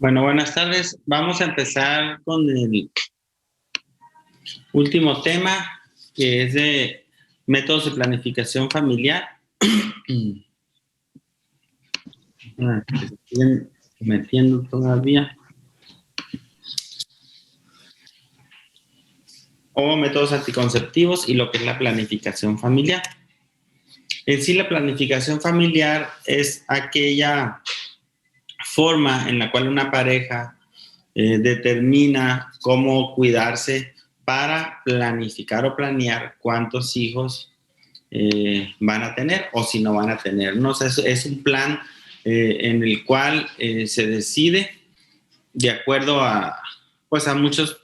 Bueno, buenas tardes. Vamos a empezar con el último tema, que es de métodos de planificación familiar. Se siguen metiendo todavía. O métodos anticonceptivos y lo que es la planificación familiar. En sí, la planificación familiar es aquella forma en la cual una pareja determina cómo cuidarse para planificar o planear cuántos hijos van a tener o si no van a tener, ¿no? O sea, es un plan en el cual se decide de acuerdo pues a muchas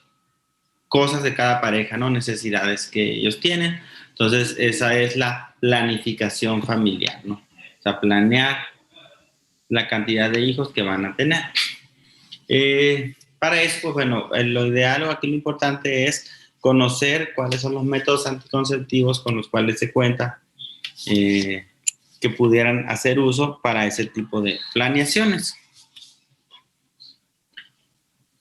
cosas de cada pareja, ¿no? Necesidades que ellos tienen. Entonces, esa es la planificación familiar, ¿no? O sea, planear la cantidad de hijos que van a tener. Para eso, pues bueno, lo ideal o aquí lo importante es conocer cuáles son los métodos anticonceptivos con los cuales se cuenta que pudieran hacer uso para ese tipo de planeaciones.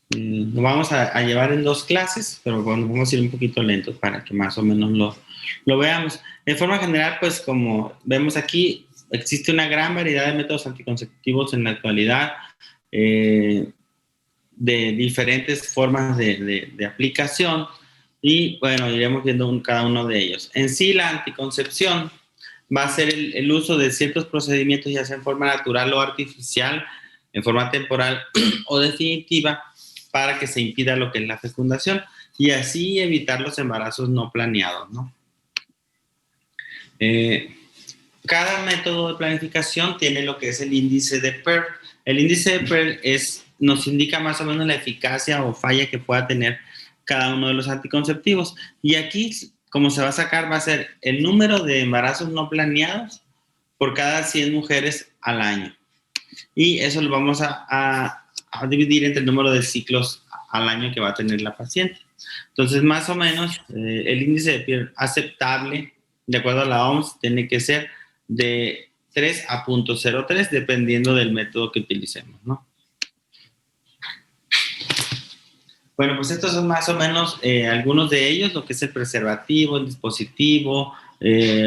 Lo vamos a llevar en 2 clases, pero bueno, vamos a ir un poquito lentos para que más o menos lo veamos. De forma general, pues como vemos aquí, existe una gran variedad de métodos anticonceptivos en la actualidad, de diferentes formas de aplicación, y bueno, iremos viendo cada uno de ellos. En sí, la anticoncepción va a ser el uso de ciertos procedimientos, ya sea en forma natural o artificial, en forma temporal o definitiva, para que se impida lo que es la fecundación y así evitar los embarazos no planeados, ¿no? Cada método de planificación tiene lo que es el índice de Pearl. El índice de Pearl nos indica más o menos la eficacia o falla que pueda tener cada uno de los anticonceptivos. Y aquí, como se va a sacar, va a ser el número de embarazos no planeados por cada 100 mujeres al año. Y eso lo vamos a dividir entre el número de ciclos al año que va a tener la paciente. Entonces, más o menos, el índice de Pearl aceptable, de acuerdo a la OMS, tiene que ser de 3 a 0.03, dependiendo del método que utilicemos, ¿no? Bueno, pues estos son más o menos algunos de ellos, lo que es el preservativo, el dispositivo,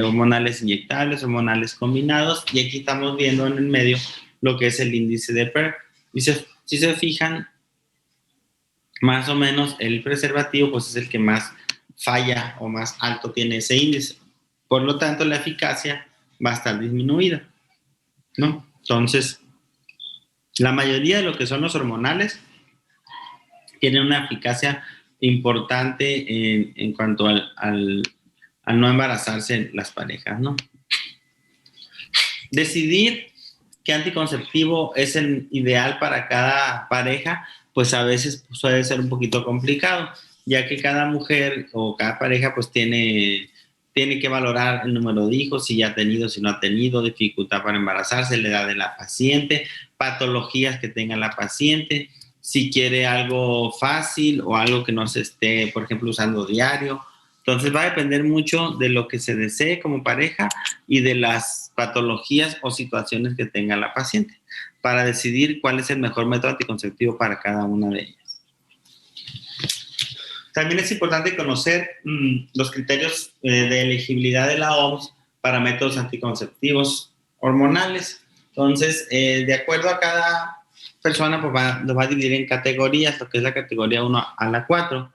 hormonales inyectables, hormonales combinados, y aquí estamos viendo en el medio lo que es el índice de Pearl. Y si se fijan, más o menos el preservativo pues es el que más falla o más alto tiene ese índice. Por lo tanto, la eficacia va a estar disminuida, ¿no? Entonces, la mayoría de lo que son los hormonales tienen una eficacia importante en cuanto al no embarazarse las parejas, ¿no? Decidir qué anticonceptivo es el ideal para cada pareja, pues a veces puede ser un poquito complicado, ya que cada mujer o cada pareja pues tiene que valorar el número de hijos, si ya ha tenido, si no ha tenido, dificultad para embarazarse, la edad de la paciente, patologías que tenga la paciente, si quiere algo fácil o algo que no se esté, por ejemplo, usando diario. Entonces va a depender mucho de lo que se desee como pareja y de las patologías o situaciones que tenga la paciente para decidir cuál es el mejor método anticonceptivo para cada una de ellas. También es importante conocer los criterios de elegibilidad de la OMS para métodos anticonceptivos hormonales. Entonces, de acuerdo a cada persona, pues lo va a dividir en categorías, lo que es la categoría 1 a la 4,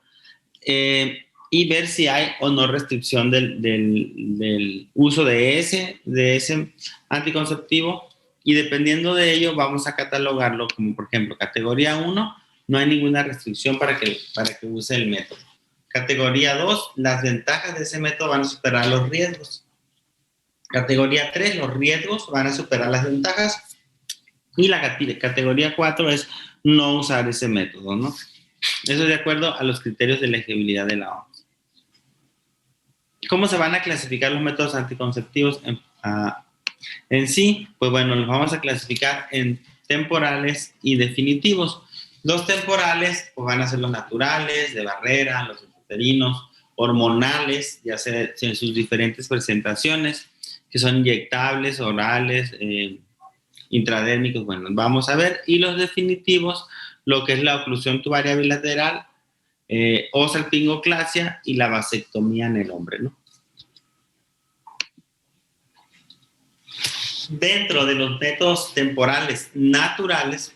y ver si hay o no restricción del uso de ese anticonceptivo, y dependiendo de ello vamos a catalogarlo como, por ejemplo, categoría 1, no hay ninguna restricción para que use el método. Categoría 2, las ventajas de ese método van a superar los riesgos. Categoría 3, los riesgos van a superar las ventajas. Y la categoría 4 es no usar ese método, ¿no? Eso es de acuerdo a los criterios de elegibilidad de la OMS. ¿Cómo se van a clasificar los métodos anticonceptivos en sí? Pues bueno, los vamos a clasificar en temporales y definitivos. Los temporales pues van a ser los naturales, de barrera, los intrauterinos, hormonales, ya sea en sus diferentes presentaciones, que son inyectables, orales, intradérmicos, bueno, vamos a ver. Y los definitivos, lo que es la oclusión tubaria bilateral, o salpingoclasia y la vasectomía en el hombre, ¿no? Dentro de los métodos temporales naturales,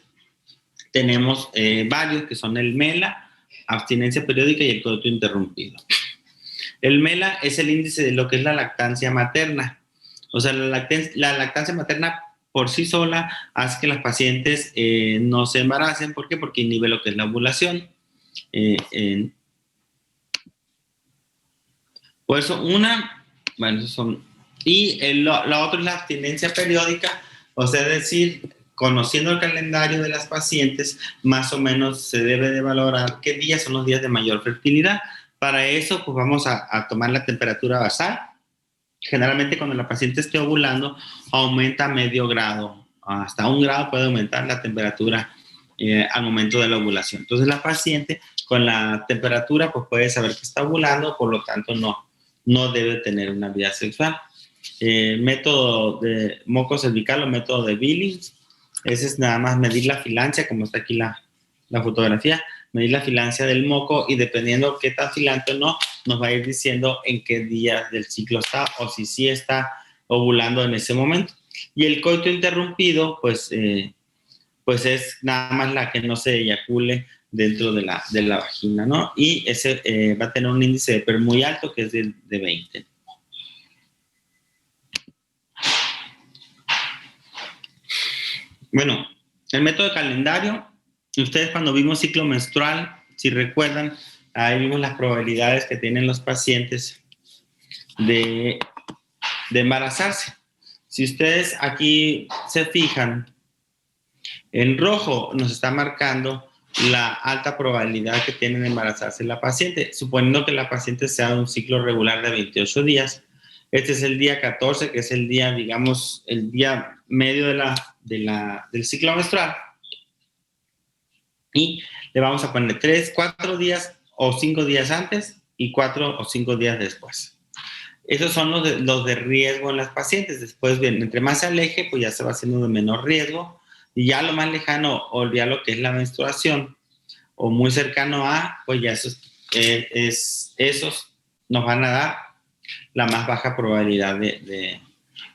tenemos varios que son el MELA, abstinencia periódica y el coito interrumpido. El MELA es el índice de lo que es la lactancia materna. O sea, la lactancia materna por sí sola hace que las pacientes no se embaracen. ¿Por qué? Porque inhibe lo que es la ovulación. Por eso bueno, y la otra es la abstinencia periódica, o sea, es decir, conociendo el calendario de las pacientes, más o menos se debe de valorar qué días son los días de mayor fertilidad. Para eso, pues vamos a tomar la temperatura basal. Generalmente cuando la paciente esté ovulando, aumenta medio grado, hasta 1 grado puede aumentar la temperatura al momento de la ovulación. Entonces la paciente con la temperatura pues puede saber que está ovulando, por lo tanto no debe tener una vida sexual. Método de moco cervical o método de Billings, ese es nada más medir la filancia, como está aquí la fotografía, medir la filancia del moco y dependiendo qué tan filante o no, nos va a ir diciendo en qué día del ciclo está o si sí está ovulando en ese momento. Y el coito interrumpido, pues es nada más la que no se eyacule dentro de la vagina, ¿no? Y ese va a tener un índice de PER muy alto, que es de 20. Bueno, el método de calendario, ustedes cuando vimos ciclo menstrual, si recuerdan, ahí vimos las probabilidades que tienen los pacientes de embarazarse. Si ustedes aquí se fijan, en rojo nos está marcando la alta probabilidad que tiene de embarazarse la paciente, suponiendo que la paciente sea de un ciclo regular de 28 días. Este es el día 14, que es el día, digamos, el día medio del ciclo menstrual. Y le vamos a poner 3, 4 días o 5 días antes y 4 o 5 días después. Esos son los de riesgo en las pacientes. Después, bien, entre más se aleje, pues ya se va haciendo de menor riesgo. Y ya lo más lejano, o ya lo que es la menstruación, o muy cercano a, pues ya esos nos van a dar la más baja probabilidad de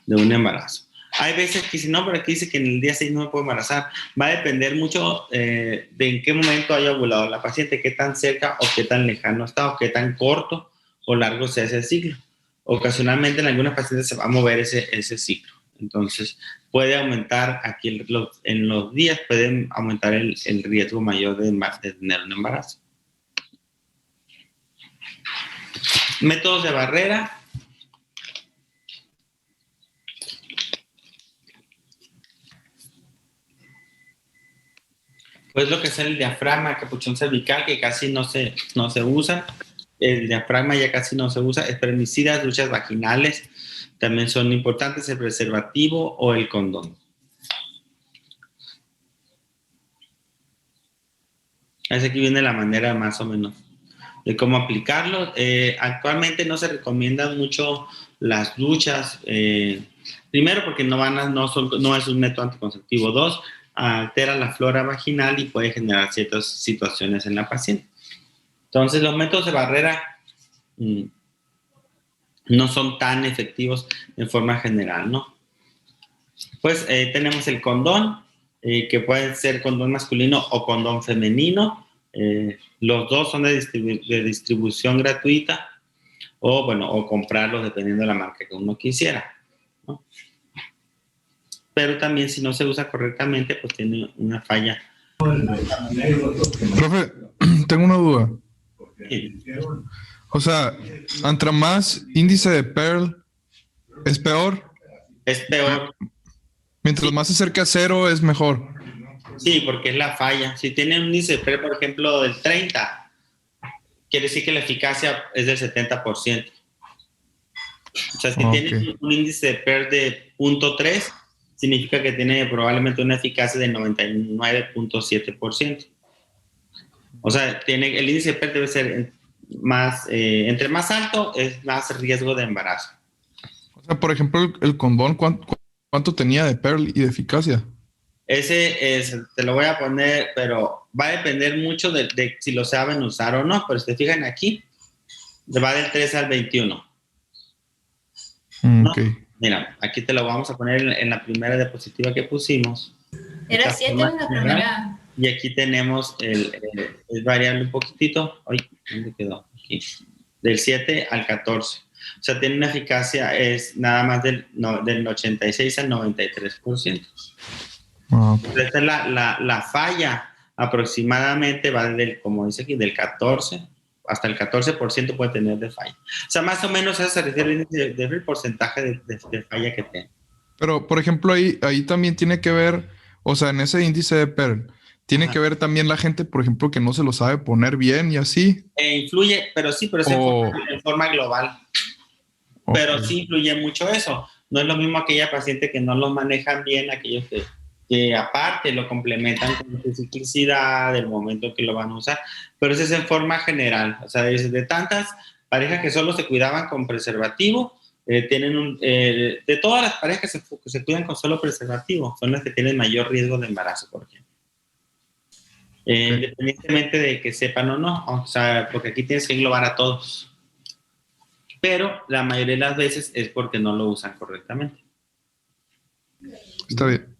un embarazo. Hay veces que dicen, no, pero aquí dice que en el día 6 no me puedo embarazar. Va a depender mucho de en qué momento haya ovulado la paciente, qué tan cerca o qué tan lejano está, o qué tan corto o largo sea ese ciclo. Ocasionalmente en algunas pacientes se va a mover ese ciclo. Entonces, puede aumentar aquí en los días, puede aumentar el riesgo mayor de tener un embarazo. Métodos de barrera. Pues lo que es el diafragma, capuchón cervical, que casi no se usa. El diafragma ya casi no se usa. Espermicidas, duchas vaginales, también son importantes, el preservativo o el condón. Es aquí viene la manera más o menos de cómo aplicarlo. Actualmente no se recomiendan mucho las duchas. Primero porque no es un método anticonceptivo. Dos, altera la flora vaginal y puede generar ciertas situaciones en la paciente. Entonces los métodos de barrera no son tan efectivos en forma general, ¿no? Pues tenemos el condón, que puede ser condón masculino o condón femenino. Los dos son de distribución gratuita o comprarlos dependiendo de la marca que uno quisiera, ¿no? Pero también si no se usa correctamente, pues tiene una falla. Profe, tengo una duda. Sí. O sea, entre más índice de Pearl es peor. Es peor. Mientras Sí, más se acerca a cero es mejor. sí, porque es la falla. Si tiene un índice de PER, por ejemplo, del 30, quiere decir que la eficacia es del 70%. O sea, si Ok. tiene un índice de PER de 0.3, significa que tiene probablemente una eficacia del 99.7%. O sea, el índice de PER debe ser más, entre más alto, es más riesgo de embarazo. O sea, por ejemplo, el condón, ¿cuánto tenía de Pearl y de eficacia? Te lo voy a poner, pero va a depender mucho de si lo saben usar o no. Pero si te fijan aquí, va del 3 al 21. ¿No? Ok. Mira, aquí te lo vamos a poner en la primera diapositiva que pusimos. Era Esta 7 forma en la general. primera. Y aquí tenemos es variable un poquitito. Ay, ¿dónde quedó? Aquí. Del 7 al 14. O sea, tiene una eficacia, es nada más del 86 al 93%. Ah, Esta es la falla. Aproximadamente va como dice aquí, del 14 hasta el 14% puede tener de falla. O sea, más o menos eso se refiere del porcentaje de falla que tiene. pero, por ejemplo, ahí también tiene que ver, o sea, en ese índice de Pearl, tiene Ajá. que ver también la gente, por ejemplo, que no se lo sabe poner bien y así. Influye, pero sí, pero es O, en forma global. ok. Pero sí influye mucho eso. No es lo mismo aquella paciente que no lo manejan bien, aquellos que aparte lo complementan con su ciclicidad, del momento que lo van a usar. Pero eso es en forma general. O sea, de tantas parejas que solo se cuidaban con preservativo, de todas las parejas que se cuidan con solo preservativo, son las que tienen mayor riesgo de embarazo, por ejemplo. Okay. Independientemente de que sepan o no, o sea, porque aquí tienes que englobar a todos. Pero la mayoría de las veces es porque no lo usan correctamente. Está bien.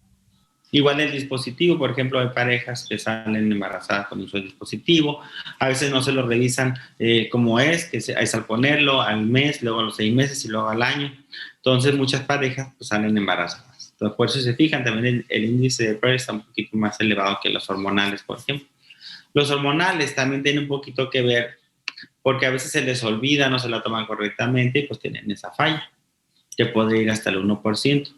Igual el dispositivo, por ejemplo, hay parejas que salen embarazadas con uso del dispositivo, a veces no se lo revisan como es al ponerlo al mes, luego a los 6 meses y luego al año. Entonces muchas parejas pues, salen embarazadas. Entonces, por eso se fijan, también el índice de PER está un poquito más elevado que los hormonales, por ejemplo. Los hormonales también tienen un poquito que ver porque a veces se les olvida, no se la toman correctamente y pues tienen esa falla, que puede ir hasta el 1%.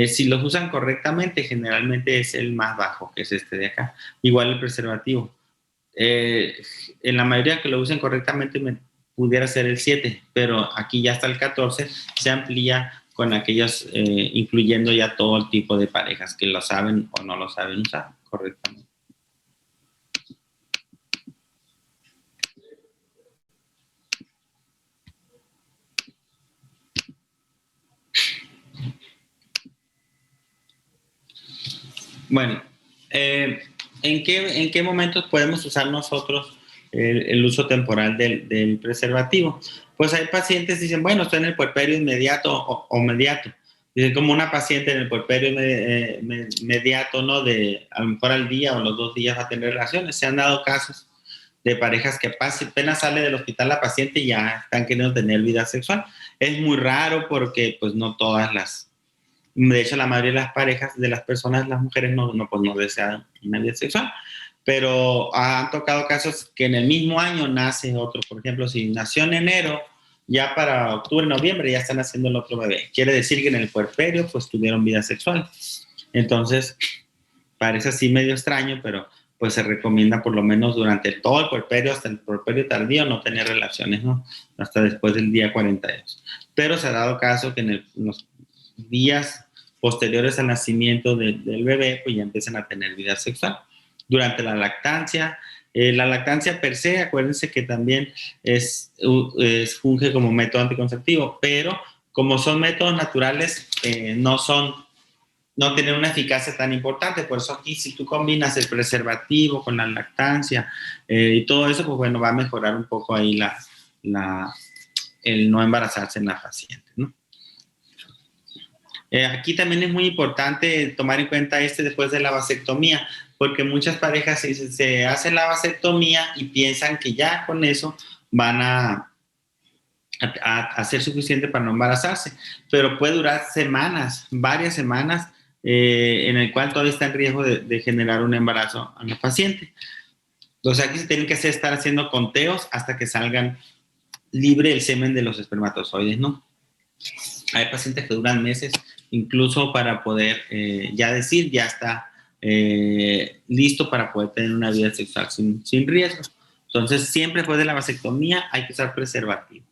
Si los usan correctamente, generalmente es el más bajo, que es este de acá. Igual el preservativo. En la mayoría que lo usen correctamente pudiera ser el 7, pero aquí ya hasta el 14 se amplía con aquellos, incluyendo ya todo el tipo de parejas que lo saben o no lo saben usar correctamente. Bueno, ¿en qué momentos podemos usar nosotros el uso temporal del preservativo? Pues hay pacientes que dicen, bueno, estoy en el puerperio inmediato o mediato. Dicen, como una paciente en el puerperio mediato, ¿no? A lo mejor al día o los 2 días va a tener relaciones. Se han dado casos de parejas que apenas sale del hospital la paciente y ya están queriendo tener vida sexual. Es muy raro porque pues no todas de hecho, la mayoría de las parejas, de las personas, las mujeres pues no desean una vida sexual, pero han tocado casos que en el mismo año nace otro. Por ejemplo, si nació en enero, ya para octubre, noviembre ya están haciendo el otro bebé. Quiere decir que en el puerperio pues tuvieron vida sexual. Entonces, parece así medio extraño, pero pues se recomienda por lo menos durante todo el puerperio, hasta el puerperio tardío, no tener relaciones, ¿no? Hasta después del día 42. Pero se ha dado caso que en los días posteriores al nacimiento del bebé, pues ya empiezan a tener vida sexual. Durante la lactancia, La lactancia per se, acuérdense que también funge como método anticonceptivo, pero como son métodos naturales, no tienen una eficacia tan importante. Por eso aquí, si tú combinas el preservativo con la lactancia y todo eso, pues bueno, va a mejorar un poco ahí el no embarazarse en la paciente, ¿no? Aquí también es muy importante tomar en cuenta después de la vasectomía, porque muchas parejas se hacen la vasectomía y piensan que ya con eso van a ser suficiente para no embarazarse, pero puede durar semanas, varias semanas, en el cual todavía está en riesgo de generar un embarazo a la paciente. Entonces aquí se tienen que estar haciendo conteos hasta que salgan libre el semen de los espermatozoides, ¿no? Hay pacientes que duran meses, incluso para poder ya está listo para poder tener una vida sexual sin riesgo. Entonces, siempre después de la vasectomía hay que usar preservativo.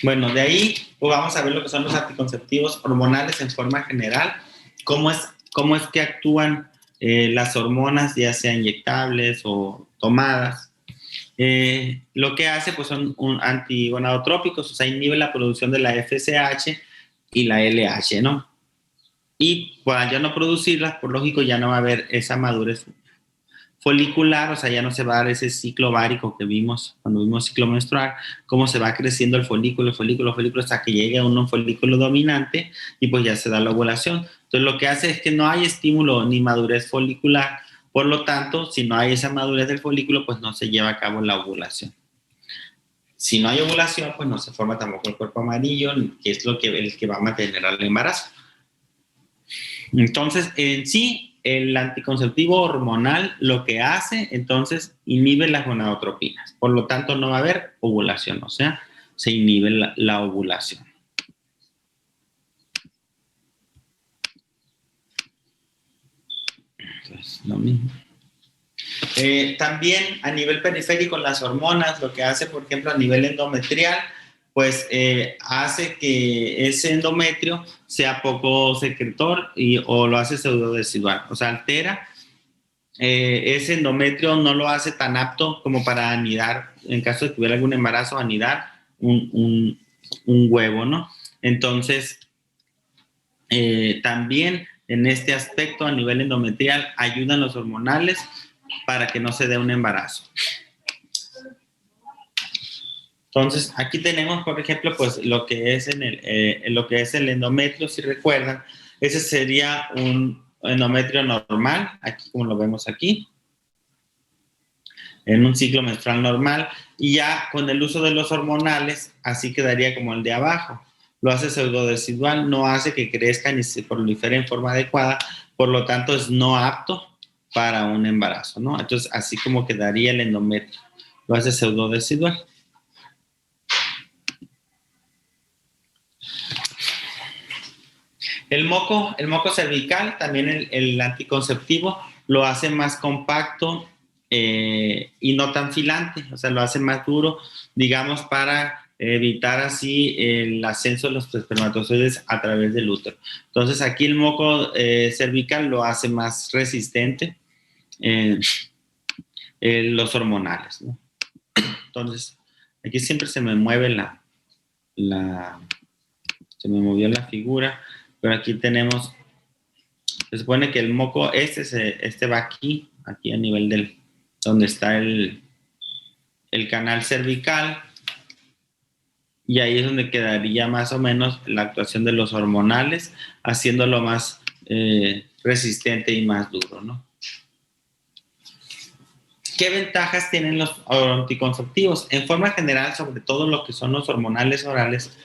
Bueno, de ahí pues vamos a ver lo que son los anticonceptivos hormonales en forma general, cómo es que actúan las hormonas, ya sea inyectables o tomadas. Lo que hace pues son antigonadotrópicos, o sea, inhibe la producción de la FSH y la LH, ¿no? Y al ya no producirlas, por lógico, ya no va a haber esa madurez folicular, o sea, ya no se va a dar ese ciclo ovárico que vimos cuando vimos ciclo menstrual, cómo se va creciendo el folículo, hasta que llegue a un folículo dominante y pues ya se da la ovulación. Entonces, lo que hace es que no hay estímulo ni madurez folicular, por lo tanto, si no hay esa madurez del folículo, pues no se lleva a cabo la ovulación. Si no hay ovulación, pues no se forma tampoco el cuerpo amarillo, que es el que va a mantener al embarazo. Entonces, en sí, el anticonceptivo hormonal lo que hace, entonces, inhibe las gonadotropinas. Por lo tanto, no va a haber ovulación, o sea, se inhibe la ovulación. Entonces, lo mismo. También a nivel periférico, las hormonas, lo que hace, por ejemplo, a nivel endometrial, pues hace que ese endometrio sea poco secretor o lo hace pseudodesidual, o sea, altera ese endometrio, no lo hace tan apto como para anidar, en caso de que hubiera algún embarazo, anidar un huevo, ¿no? Entonces, también en este aspecto a nivel endometrial ayudan los hormonales para que no se dé un embarazo. Entonces, aquí tenemos, por ejemplo, pues lo que es el endometrio, si recuerdan, ese sería un endometrio normal, aquí como lo vemos aquí, en un ciclo menstrual normal, y ya con el uso de los hormonales, así quedaría como el de abajo. Lo hace pseudodesidual, no hace que crezca ni se prolifere en forma adecuada, por lo tanto es no apto para un embarazo, ¿no? Entonces, así como quedaría el endometrio, lo hace pseudodesidual. El moco cervical, también el anticonceptivo, lo hace más compacto y no tan filante, o sea, lo hace más duro, digamos, para evitar así el ascenso de los espermatozoides a través del útero. Entonces, aquí el moco cervical lo hace más resistente los hormonales, ¿no? Entonces, aquí siempre se me mueve se me movió la figura. Pero aquí tenemos, se supone que el moco, este va aquí a nivel donde está el canal cervical, y ahí es donde quedaría más o menos la actuación de los hormonales, haciéndolo más resistente y más duro, ¿no? ¿Qué ventajas tienen los anticonceptivos? En forma general, sobre todo lo que son los hormonales orales,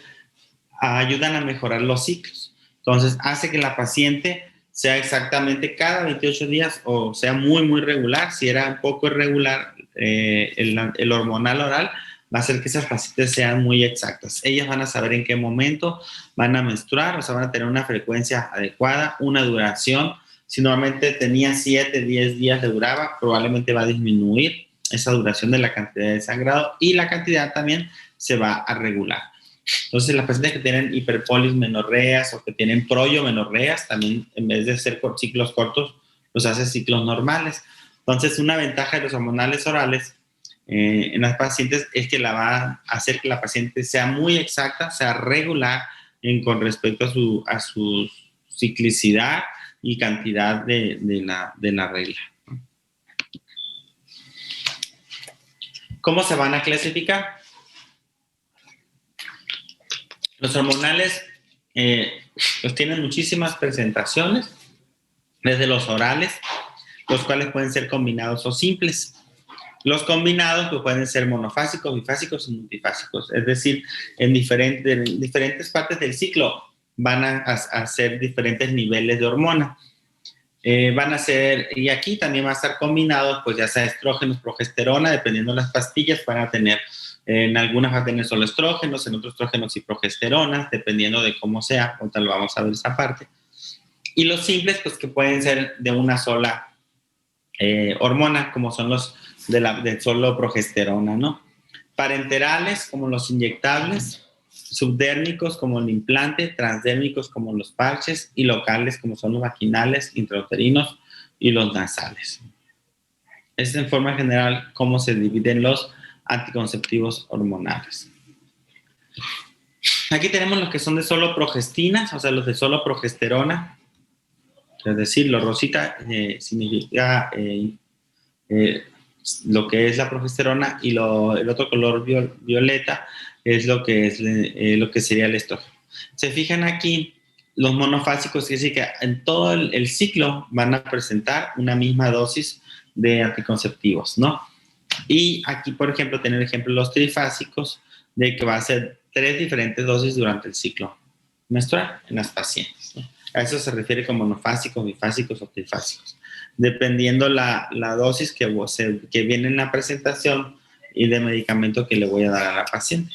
ayudan a mejorar los ciclos. Entonces, hace que la paciente sea exactamente cada 28 días o sea muy, muy regular. Si era un poco irregular el hormonal oral, va a hacer que esas pacientes sean muy exactas. Ellas van a saber en qué momento van a menstruar, o sea, van a tener una frecuencia adecuada, una duración. Si normalmente tenía 7, 10 días de duraba, probablemente va a disminuir esa duración de la cantidad de sangrado y la cantidad también se va a regular. Entonces, las pacientes que tienen hiperpolismenorreas o que tienen proyomenorreas, también en vez de ser ciclos cortos, los hace ciclos normales. Entonces, una ventaja de los hormonales orales en las pacientes es que la va a hacer que la paciente sea muy exacta, sea regular con respecto a su ciclicidad y cantidad de la regla. ¿Cómo se van a clasificar? Los hormonales pues tienen muchísimas presentaciones, desde los orales, los cuales pueden ser combinados o simples. Los combinados pues, pueden ser monofásicos, bifásicos y multifásicos, es decir, en diferentes partes del ciclo van a hacer diferentes niveles de hormona. Van a ser, y aquí también va a estar combinados, pues ya sea estrógenos, progesterona, dependiendo de las pastillas, van a tener, en algunas va a tener solo estrógenos, en otros estrógenos y progesteronas, dependiendo de cómo sea, ahorita lo vamos a ver esa parte. Y los simples, pues que pueden ser de una sola hormona, como son los de solo progesterona, ¿no? Parenterales, como los inyectables, subdérmicos como el implante, transdérmicos como los parches y locales como son los vaginales, intrauterinos y los nasales. Es en forma general cómo se dividen los anticonceptivos hormonales. Aquí tenemos los que son de solo progestinas, o sea, los de solo progesterona. Es decir, lo rosita significa lo que es la progesterona y el otro color violeta es lo que sería el estrógeno. Se fijan aquí, los monofásicos, que sí que en todo el ciclo van a presentar una misma dosis de anticonceptivos, ¿no? Y aquí, por ejemplo, tener ejemplo los trifásicos, de que va a ser 3 diferentes dosis durante el ciclo menstrual en las pacientes, ¿no? A eso se refiere como monofásicos, bifásicos o trifásicos, dependiendo la dosis que viene en la presentación y de medicamento que le voy a dar a la paciente.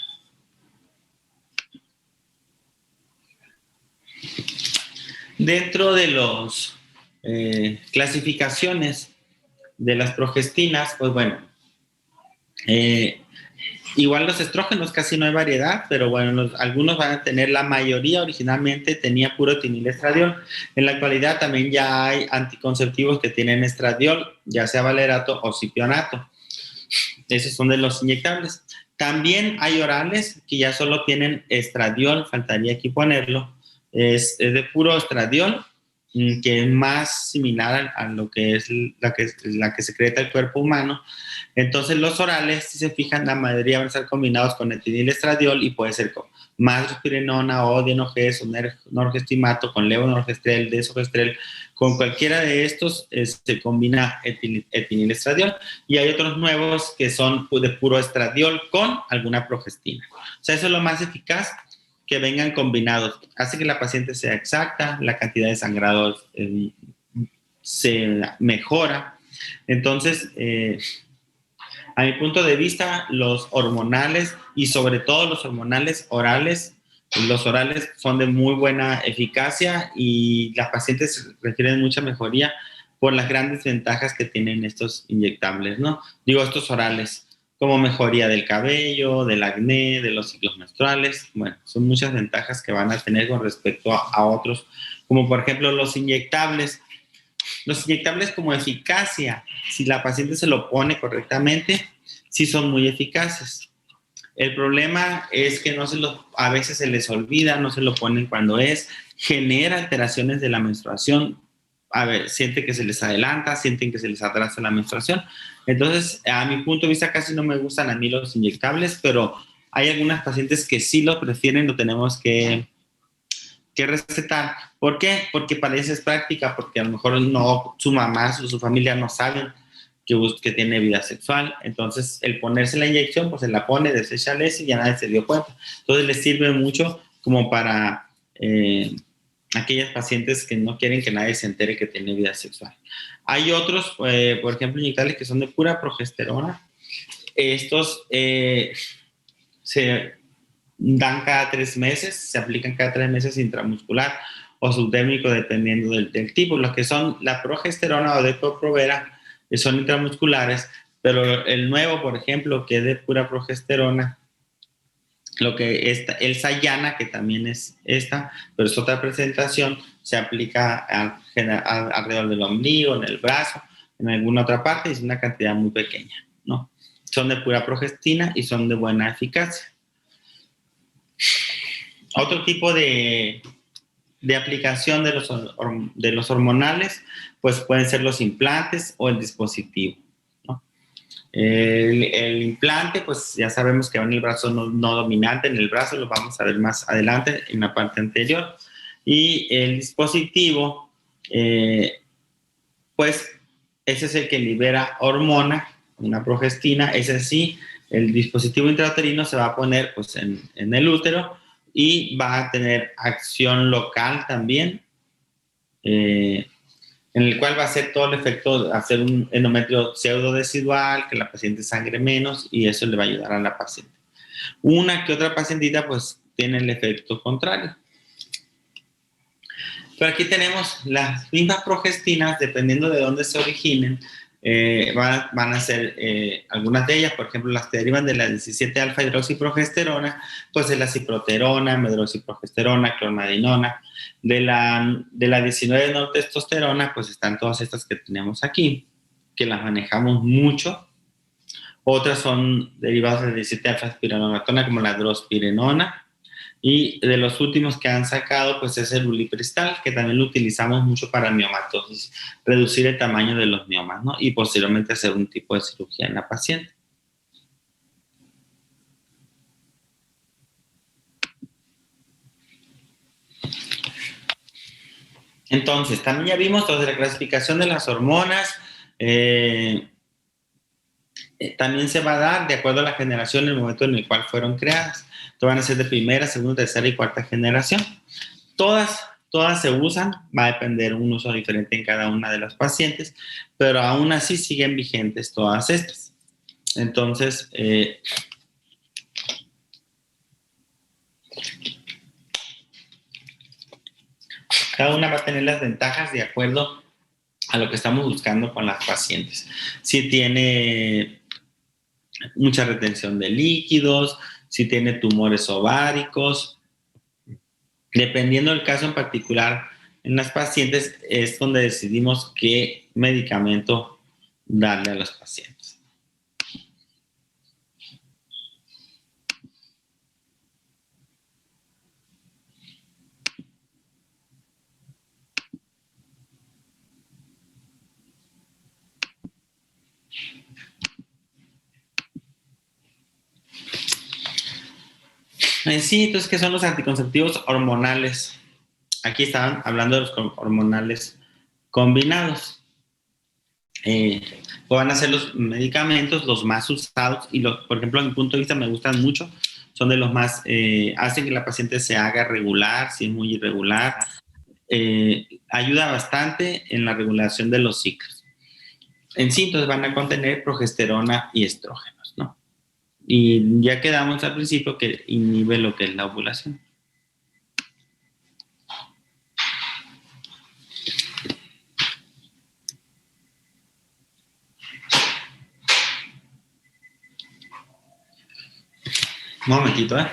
Dentro de las clasificaciones de las progestinas, pues bueno, igual los estrógenos casi no hay variedad, pero bueno, algunos van a tener, la mayoría originalmente tenía puro etinilestradiol. En la actualidad también ya hay anticonceptivos que tienen estradiol, ya sea valerato o cipionato. Esos son de los inyectables. También hay orales que ya solo tienen estradiol, faltaría aquí ponerlo. Es de puro estradiol, que es más similar a lo que es la que secreta el cuerpo humano. Entonces los orales, si se fijan, la mayoría van a estar combinados con etinilestradiol y puede ser con madrospirenona o dienogés o norgestimato, con levonorgestrel, desogestrel. Con cualquiera de estos se combina etinilestradiol, y hay otros nuevos que son de puro estradiol con alguna progestina. O sea, eso es lo más eficaz, que vengan combinados. Hace que la paciente sea exacta, la cantidad de sangrado se mejora. Entonces, a mi punto de vista, los hormonales y sobre todo los hormonales orales, los orales son de muy buena eficacia y las pacientes requieren mucha mejoría por las grandes ventajas que tienen estos inyectables, ¿no? Digo, estos orales, como mejoría del cabello, del acné, de los ciclos menstruales. Bueno, son muchas ventajas que van a tener con respecto a otros, como por ejemplo los inyectables. Los inyectables como eficacia, si la paciente se lo pone correctamente, sí son muy eficaces. El problema es que a veces se les olvida, no se lo ponen cuando genera alteraciones de la menstruación. A ver, sienten que se les adelanta, sienten que se les atrasa la menstruación. Entonces, a mi punto de vista, casi no me gustan a mí los inyectables, pero hay algunas pacientes que sí lo prefieren, lo tenemos que recetar. ¿Por qué? Porque para eso es práctica, porque a lo mejor su mamá o su familia no saben que tiene vida sexual. Entonces, el ponerse la inyección, pues se la pone, desecha y ya nadie se dio cuenta. Entonces, les sirve mucho como para aquellas pacientes que no quieren que nadie se entere que tiene vida sexual. Hay otros, por ejemplo, inyectables que son de pura progesterona. Estos se dan cada 3 meses, se aplican cada 3 meses intramuscular o subdérmico, dependiendo del tipo. Los que son la progesterona o Depo-Provera son intramusculares, pero el nuevo, por ejemplo, que es de pura progesterona, Lo que el Sayana, que también es esta, pero es otra presentación, se aplica alrededor del ombligo, en el brazo, en alguna otra parte, y es una cantidad muy pequeña, ¿no? Son de pura progestina y son de buena eficacia. Otro tipo de aplicación de los hormonales, pues pueden ser los implantes o el dispositivo, ¿no? El implante, pues ya sabemos que va en el brazo no dominante, en el brazo lo vamos a ver más adelante, en la parte anterior. Y el dispositivo, pues ese es el que libera hormona, una progestina. Ese sí, el dispositivo intrauterino se va a poner pues en el útero y va a tener acción local también, en el cual va a hacer todo el efecto de hacer un endometrio pseudodesidual, que la paciente sangre menos, y eso le va a ayudar a la paciente. Una que otra pacientita pues tiene el efecto contrario. Pero aquí tenemos las mismas progestinas, dependiendo de dónde se originen, van a ser algunas de ellas, por ejemplo, las que derivan de la 17-alfa-hidroxiprogesterona, pues es la ciproterona, medroxiprogesterona, clonadinona. De la 19-nortestosterona, pues están todas estas que tenemos aquí, que las manejamos mucho. Otras son derivadas de la 17-alfa-espironolactona, como la drospirenona. Y de los últimos que han sacado, pues es el ulipristal, que también lo utilizamos mucho para miomatosis, reducir el tamaño de los miomas, ¿no? Y posteriormente hacer un tipo de cirugía en la paciente. Entonces, también ya vimos de la clasificación de las hormonas. También se va a dar de acuerdo a la generación, el momento en el cual fueron creadas. Entonces van a ser de primera, segunda, tercera y cuarta generación. Todas se usan, va a depender un uso diferente en cada una de las pacientes, pero aún así siguen vigentes todas estas. Entonces, cada una va a tener las ventajas de acuerdo a lo que estamos buscando con las pacientes. Si tiene mucha retención de líquidos, si tiene tumores ováricos, dependiendo del caso en particular, en las pacientes es donde decidimos qué medicamento darle a los pacientes. Sí, entonces, ¿qué son los anticonceptivos hormonales? Aquí estaban hablando de los hormonales combinados. Van a ser los medicamentos los más usados y, por ejemplo, a mi punto de vista me gustan mucho. Son de los más, hacen que la paciente se haga regular, si es muy irregular. Ayuda bastante en la regulación de los ciclos. En sí, entonces van a contener progesterona y estrógenos, ¿no? Y ya quedamos al principio que inhibe lo que es la ovulación. Un momentito, ¿eh?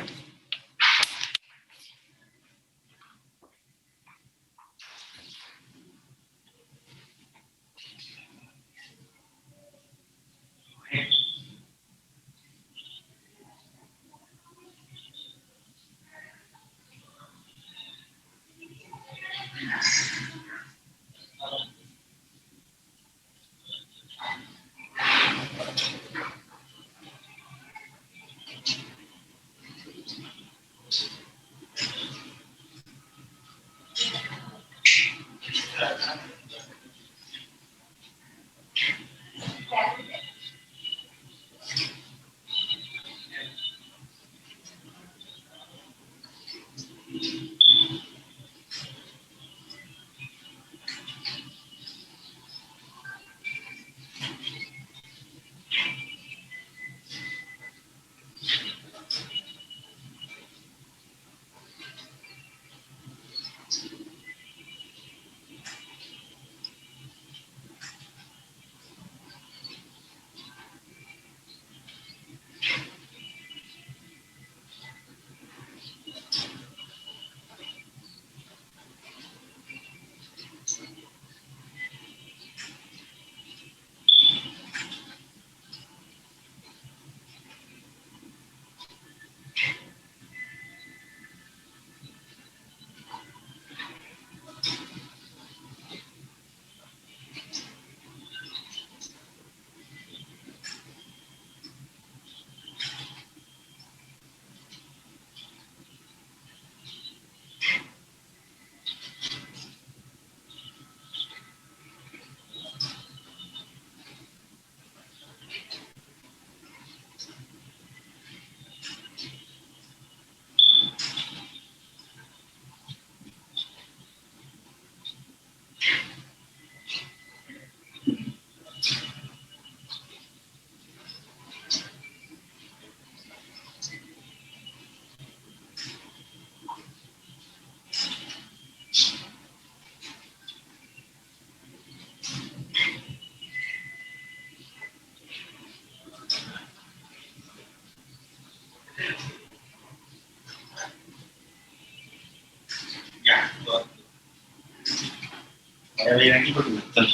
Voy a leer aquí porque me están...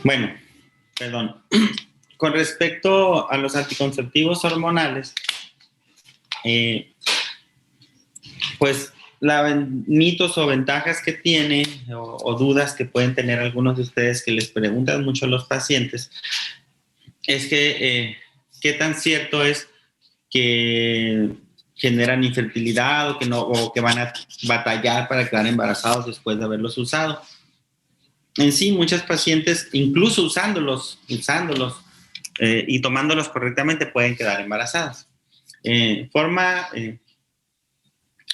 Bueno, perdón. Con respecto a los anticonceptivos hormonales, pues mitos o ventajas que tiene o dudas que pueden tener algunos de ustedes que les preguntan mucho a los pacientes es que qué tan cierto es que generan infertilidad o que no, o que van a batallar para quedar embarazados después de haberlos usado. En sí, muchas pacientes, incluso usándolos y tomándolos correctamente, pueden quedar embarazadas.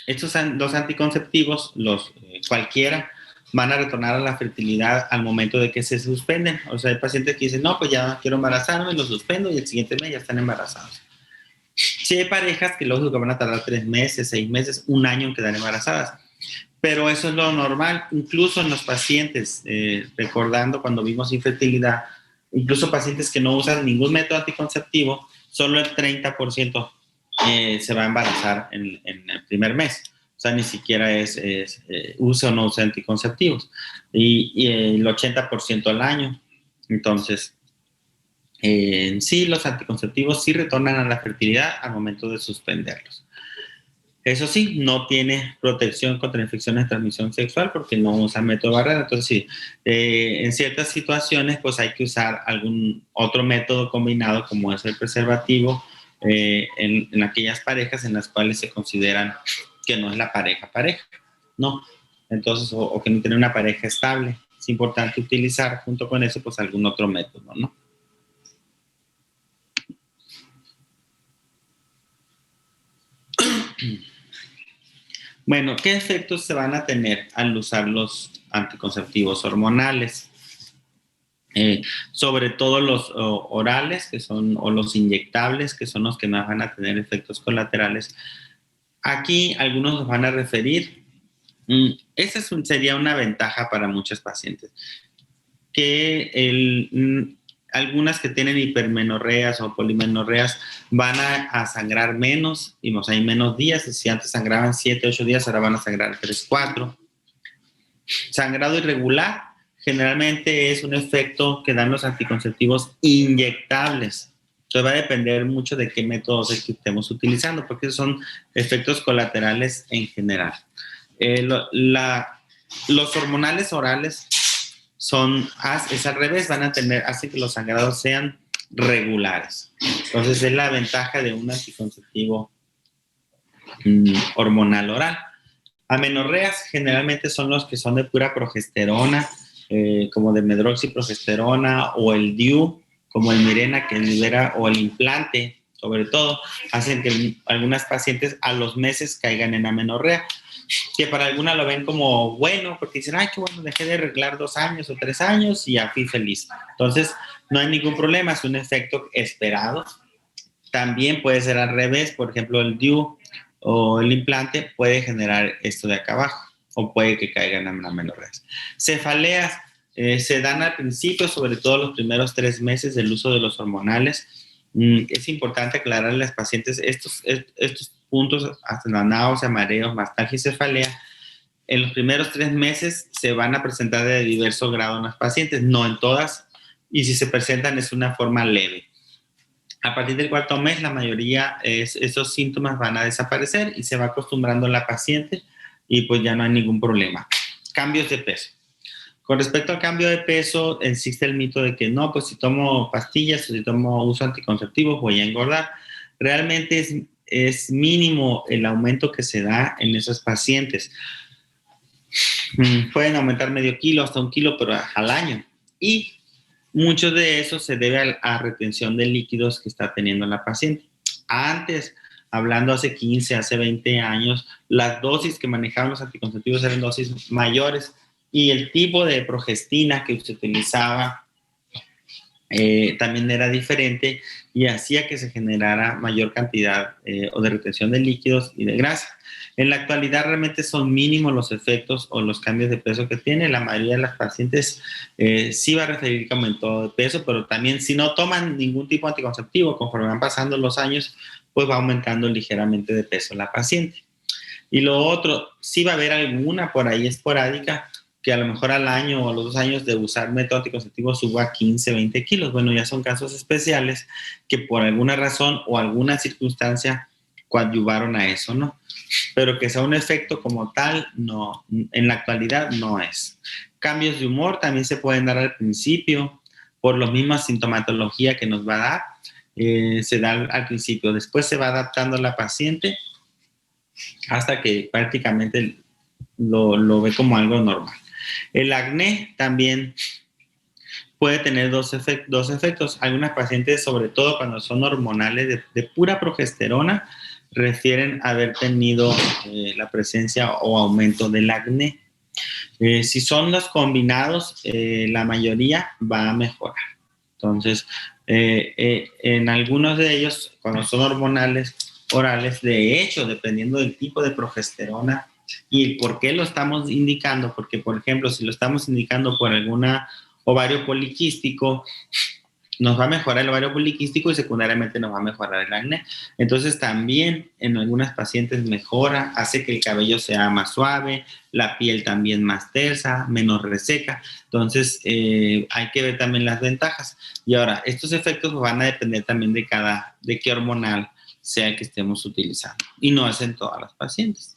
Estos los anticonceptivos, cualquiera, van a retornar a la fertilidad al momento de que se suspenden. O sea, hay pacientes que dicen, no, pues ya quiero embarazarme, los suspendo y el siguiente mes ya están embarazados. Sí hay parejas que lógico que van a tardar 3 meses, 6 meses, 1 año en quedar embarazadas. Pero eso es lo normal, incluso en los pacientes, recordando cuando vimos infertilidad, incluso pacientes que no usan ningún método anticonceptivo, solo el 30% se va a embarazar en el primer mes. O sea, ni siquiera usa o no usa anticonceptivos. Y el 80% al año. Entonces, en sí, los anticonceptivos sí retornan a la fertilidad al momento de suspenderlos. Eso sí, no tiene protección contra infecciones de transmisión sexual porque no usa método barrera. Entonces, sí, en ciertas situaciones, pues hay que usar algún otro método combinado, como es el preservativo, en aquellas parejas en las cuales se consideran que no es la pareja, ¿no? Entonces, o que no tiene una pareja estable. Es importante utilizar junto con eso, pues algún otro método, ¿no? Bueno, ¿qué efectos se van a tener al usar los anticonceptivos hormonales? Sobre todo los orales, que son, o los inyectables, que son los que más van a tener efectos colaterales. Aquí algunos nos van a referir, esa sería una ventaja para muchos pacientes, que algunas que tienen hipermenorreas o polimenorreas van a sangrar menos, y hay menos días. Si antes sangraban 7, 8 días, ahora van a sangrar 3, 4. Sangrado irregular generalmente es un efecto que dan los anticonceptivos inyectables. Entonces va a depender mucho de qué métodos estemos utilizando, porque son efectos colaterales en general. Los hormonales orales es al revés, hacen que los sangrados sean regulares. Entonces es la ventaja de un anticonceptivo hormonal oral. Amenorreas generalmente son los que son de pura progesterona, como de medroxiprogesterona, o el DIU, como el Mirena, que libera, o el implante, sobre todo, hacen que algunas pacientes a los meses caigan en amenorrea, que para algunas lo ven como bueno, porque dicen, ay, qué bueno, dejé de arreglar 2 años o 3 años y ya fui feliz. Entonces, no hay ningún problema, es un efecto esperado. También puede ser al revés, por ejemplo, el DIU o el implante puede generar esto de acá abajo, o puede que caigan en amenorreas. Cefaleas se dan al principio, sobre todo los primeros 3 meses del uso de los hormonales. Es importante aclararle a las pacientes estos puntos, hasta la náusea, mareos, mastalgia y cefalea. En los primeros 3 meses se van a presentar de diverso grado en las pacientes, no en todas, y si se presentan es una forma leve. A partir del 4º mes, la mayoría, esos síntomas van a desaparecer y se va acostumbrando la paciente y pues ya no hay ningún problema. Cambios de peso. Con respecto al cambio de peso, existe el mito de que no, pues si tomo pastillas o si uso anticonceptivos voy a engordar. Realmente es mínimo el aumento que se da en esos pacientes. Pueden aumentar medio kilo hasta 1 kilo, pero al año. Y mucho de eso se debe a retención de líquidos que está teniendo la paciente. Antes, hablando hace 15, hace 20 años, las dosis que manejaban los anticonceptivos eran dosis mayores y el tipo de progestina que se utilizaba también era diferente y hacía que se generara mayor cantidad o de retención de líquidos y de grasa. En la actualidad realmente son mínimos los efectos o los cambios de peso que tiene. La mayoría de las pacientes sí va a referir que aumentó de peso, pero también si no toman ningún tipo de anticonceptivo, conforme van pasando los años, pues va aumentando ligeramente de peso la paciente. Y lo otro, sí va a haber alguna por ahí esporádica que a lo mejor al año o a los 2 años de usar método anticonceptivo suba 15, 20 kilos. Bueno, ya son casos especiales que por alguna razón o alguna circunstancia coadyuvaron a eso, ¿no? Pero que sea un efecto como tal, no, en la actualidad no es. Cambios de humor también se pueden dar al principio por la misma sintomatología que nos va a dar, se da al principio. Después se va adaptando la paciente hasta que prácticamente lo ve como algo normal. El acné también puede tener dos efectos. Algunas pacientes, sobre todo cuando son hormonales de pura progesterona, refieren a haber tenido la presencia o aumento del acné. Si son los combinados, la mayoría va a mejorar. Entonces, en algunos de ellos, cuando son hormonales orales, de hecho, dependiendo del tipo de progesterona y por qué lo estamos indicando, porque, por ejemplo, si lo estamos indicando por alguna ovario poliquístico, nos va a mejorar el ovario poliquístico y secundariamente nos va a mejorar el acné. Entonces también en algunas pacientes mejora, hace que el cabello sea más suave, la piel también más tersa, menos reseca. Entonces hay que ver también las ventajas. Y ahora, estos efectos van a depender también de qué hormonal sea que estemos utilizando. Y no es en todas las pacientes.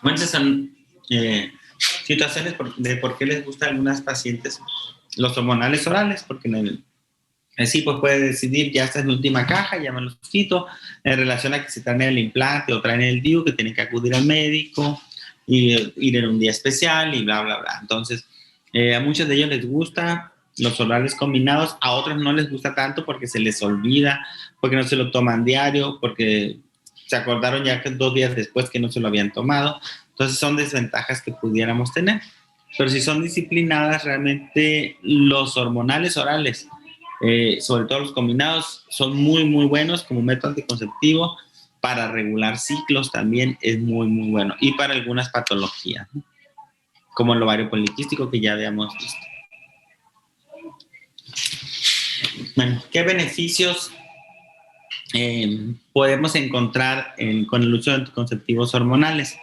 Muchas son situaciones de por qué les gusta a algunas pacientes los hormonales orales, porque así pues puede decidir, ya esta es mi última caja, ya me los quito, en relación a que se traen el implante o traen el DIU, que tienen que acudir al médico, y ir en un día especial y bla, bla, bla. Entonces, a muchos de ellos les gusta los orales combinados, a otros no les gusta tanto porque se les olvida, porque no se lo toman diario, porque se acordaron ya que 2 días después que no se lo habían tomado. Entonces son desventajas que pudiéramos tener. Pero si son disciplinadas, realmente los hormonales orales, sobre todo los combinados, son muy, muy buenos como método anticonceptivo. Para regular ciclos también es muy, muy bueno. Y para algunas patologías, ¿no? Como el ovario poliquístico que ya habíamos visto. Bueno, ¿qué beneficios podemos encontrar con el uso de anticonceptivos hormonales?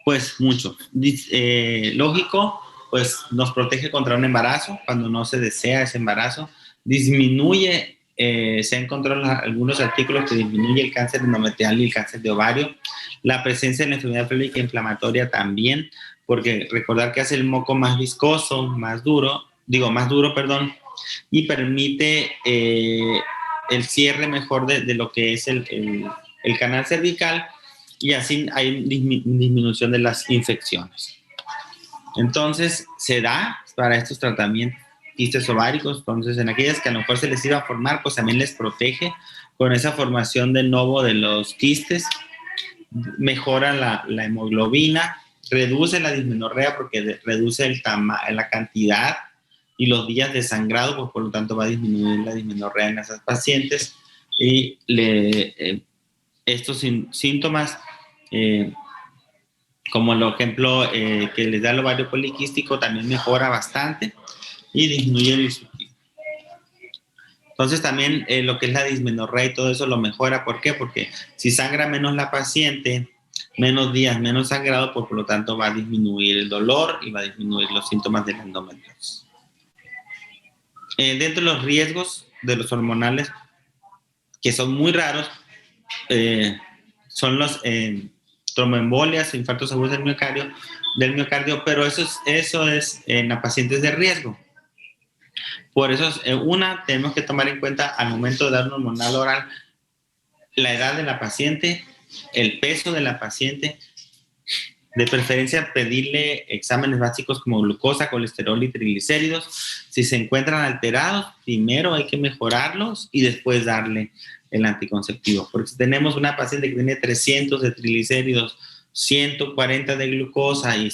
Pues mucho. Lógico, pues nos protege contra un embarazo cuando no se desea ese embarazo. Disminuye, se han encontrado algunos artículos que disminuye el cáncer endometrial y el cáncer de ovario. La presencia de la enfermedad pélvica inflamatoria también, porque recordar que hace el moco más viscoso, más duro, y permite el cierre mejor de lo que es el canal cervical, y así hay disminución de las infecciones. Entonces, se da para estos tratamientos quistes ováricos. Entonces, en aquellas que a lo mejor se les iba a formar, pues también les protege con esa formación de nuevo de los quistes, mejora la hemoglobina, reduce la dismenorrea porque reduce la cantidad y los días de sangrado, pues por lo tanto va a disminuir la dismenorrea en esas pacientes, y estos síntomas, como el ejemplo que les da el ovario poliquístico, también mejora bastante y disminuye el disruptivo. Entonces también lo que es la dismenorrea y todo eso lo mejora. ¿Por qué? Porque si sangra menos la paciente, menos días, menos sangrado, pues por lo tanto va a disminuir el dolor y va a disminuir los síntomas de la endometriosis. Dentro de los riesgos de los hormonales, que son muy raros, son los tromboembolias, infartos agudos del miocardio, pero eso es en las pacientes de riesgo. Por eso, tenemos que tomar en cuenta al momento de dar un hormonal oral la edad de la paciente, el peso de la paciente, de preferencia pedirle exámenes básicos como glucosa, colesterol y triglicéridos. Si se encuentran alterados, primero hay que mejorarlos y después darle el anticonceptivo. Porque si tenemos una paciente que tiene 300 de triglicéridos 140 de glucosa y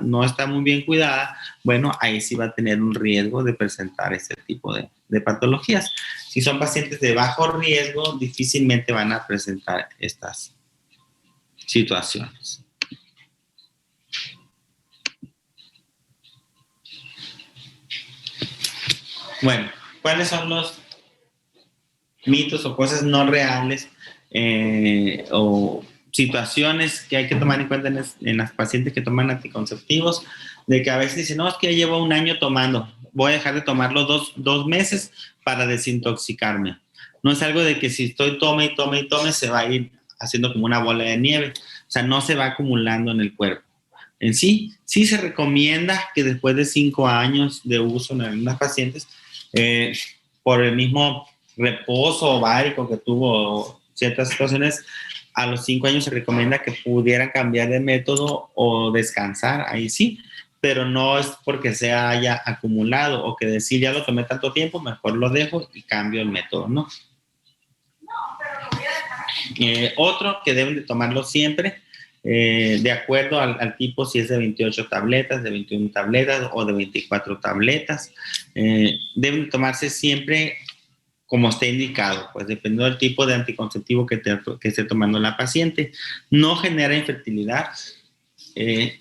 no está muy bien cuidada, bueno, ahí sí va a tener un riesgo de presentar este tipo de patologías. Si son pacientes de bajo riesgo, difícilmente van a presentar estas situaciones. Bueno, ¿cuáles son los mitos o cosas no reales o situaciones que hay que tomar en cuenta en las pacientes que toman anticonceptivos? De que a veces dicen, no, es que ya llevo un año tomando, voy a dejar de tomarlo dos meses para desintoxicarme. No es algo de que si estoy tome y tome y tome, se va a ir haciendo como una bola de nieve. O sea, no se va acumulando en el cuerpo. En sí se recomienda que después de 5 años de uso en algunas pacientes, por el mismo reposo ovárico que tuvo ciertas situaciones, a los 5 años se recomienda que pudieran cambiar de método o descansar, ahí sí, pero no es porque se haya acumulado o que decir ya lo tomé tanto tiempo, mejor lo dejo y cambio el método, ¿no? Otro que deben de tomarlo siempre, de acuerdo al tipo, si es de 28 tabletas, de 21 tabletas o de 24 tabletas, deben de tomarse siempre como esté indicado, pues dependiendo del tipo de anticonceptivo que esté tomando la paciente. No genera infertilidad.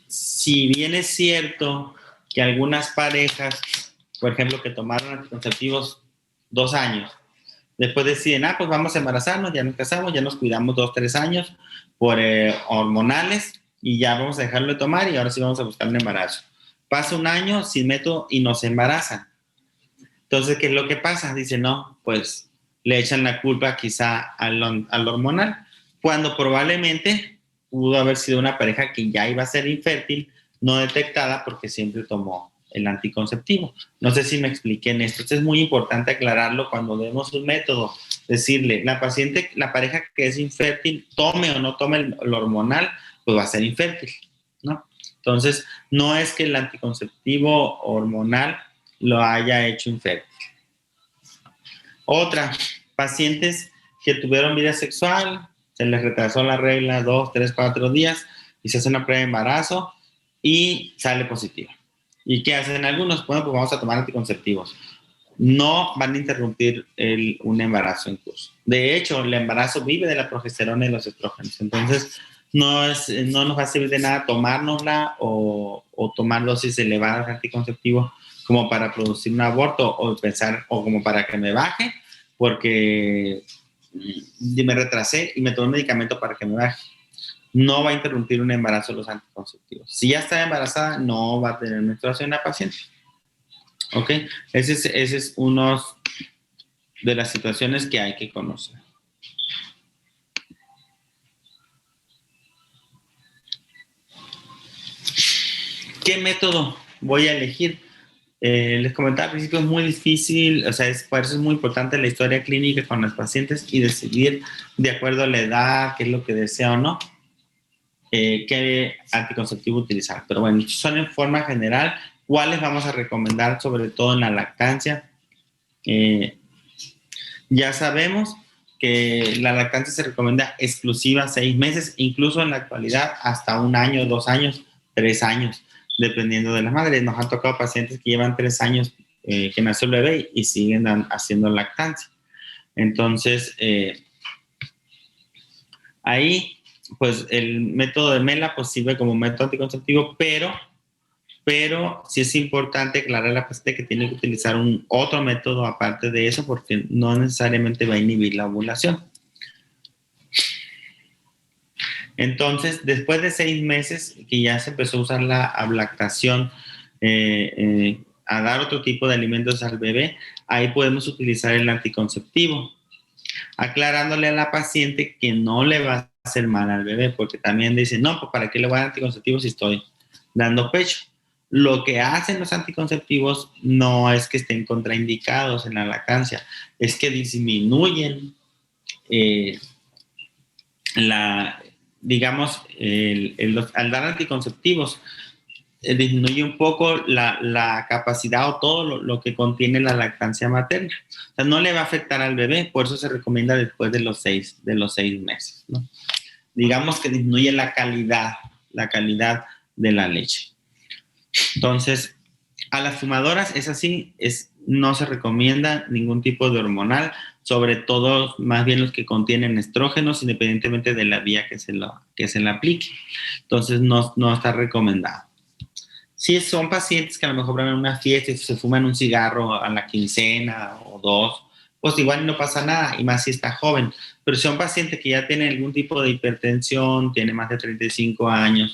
Si bien es cierto que algunas parejas, por ejemplo, que tomaron anticonceptivos 2 años, después deciden, pues vamos a embarazarnos, ya nos casamos, ya nos cuidamos 2, 3 años por hormonales y ya vamos a dejarlo de tomar y ahora sí vamos a buscar un embarazo. Pasa un año sin método y no se embarazan. Entonces, ¿qué es lo que pasa? Dice, no, pues le echan la culpa quizá al hormonal, cuando probablemente pudo haber sido una pareja que ya iba a ser infértil, no detectada porque siempre tomó el anticonceptivo. No sé si me expliqué en esto. Entonces es muy importante aclararlo cuando vemos un método. Decirle, la pareja que es infértil, tome o no tome el hormonal, pues va a ser infértil, ¿no? Entonces, no es que el anticonceptivo hormonal lo haya hecho infértil. Otra, pacientes que tuvieron vida sexual, se les retrasó la regla 2, 3, 4 días y se hace una prueba de embarazo y sale positiva. ¿Y qué hacen algunos? Bueno, pues vamos a tomar anticonceptivos. No van a interrumpir un embarazo en curso. De hecho, el embarazo vive de la progesterona y los estrógenos. Entonces, no nos va a servir de nada tomárnosla o tomar dosis elevadas de anticonceptivo como para producir un aborto o como para que me baje, porque me retrasé y me tomé un medicamento para que me baje. No va a interrumpir un embarazo los anticonceptivos. Si ya está embarazada, no va a tener menstruación la paciente. ¿Ok? Ese es uno de las situaciones que hay que conocer. ¿Qué método voy a elegir? Les comentaba al principio, es muy difícil, o sea, por eso es muy importante la historia clínica con los pacientes y decidir de acuerdo a la edad, qué es lo que desea o no, qué anticonceptivo utilizar. Pero bueno, son en forma general, cuáles vamos a recomendar, sobre todo en la lactancia. Ya sabemos que la lactancia se recomienda exclusiva 6 meses, incluso en la actualidad hasta 1 año, 2 años, 3 años, dependiendo de las madres. Nos han tocado pacientes que llevan 3 años que nació el bebé y siguen haciendo lactancia. Entonces, ahí, pues el método de MELA pues, sirve como método anticonceptivo, pero sí es importante aclarar a la paciente que tiene que utilizar otro método aparte de eso porque no necesariamente va a inhibir la ovulación. Entonces, después de 6 meses que ya se empezó a usar la ablactación, a dar otro tipo de alimentos al bebé, ahí podemos utilizar el anticonceptivo, aclarándole a la paciente que no le va a hacer mal al bebé, porque también dicen, no, pues ¿para qué le voy a dar anticonceptivo si estoy dando pecho? Lo que hacen los anticonceptivos no es que estén contraindicados en la lactancia, es que disminuyen al dar anticonceptivos, disminuye un poco la capacidad o todo lo que contiene la lactancia materna. O sea, no le va a afectar al bebé, por eso se recomienda después de los 6 meses, ¿no? digamos que disminuye la calidad de la leche. Entonces, a las fumadoras es así, no se recomienda ningún tipo de hormonal, sobre todo más bien los que contienen estrógenos, independientemente de la vía que se le aplique. Entonces, no está recomendado. Si son pacientes que a lo mejor van a una fiesta y se fuman un cigarro a la quincena o dos, pues igual no pasa nada, y más si está joven. Pero si son pacientes que ya tienen algún tipo de hipertensión, tiene más de 35 años,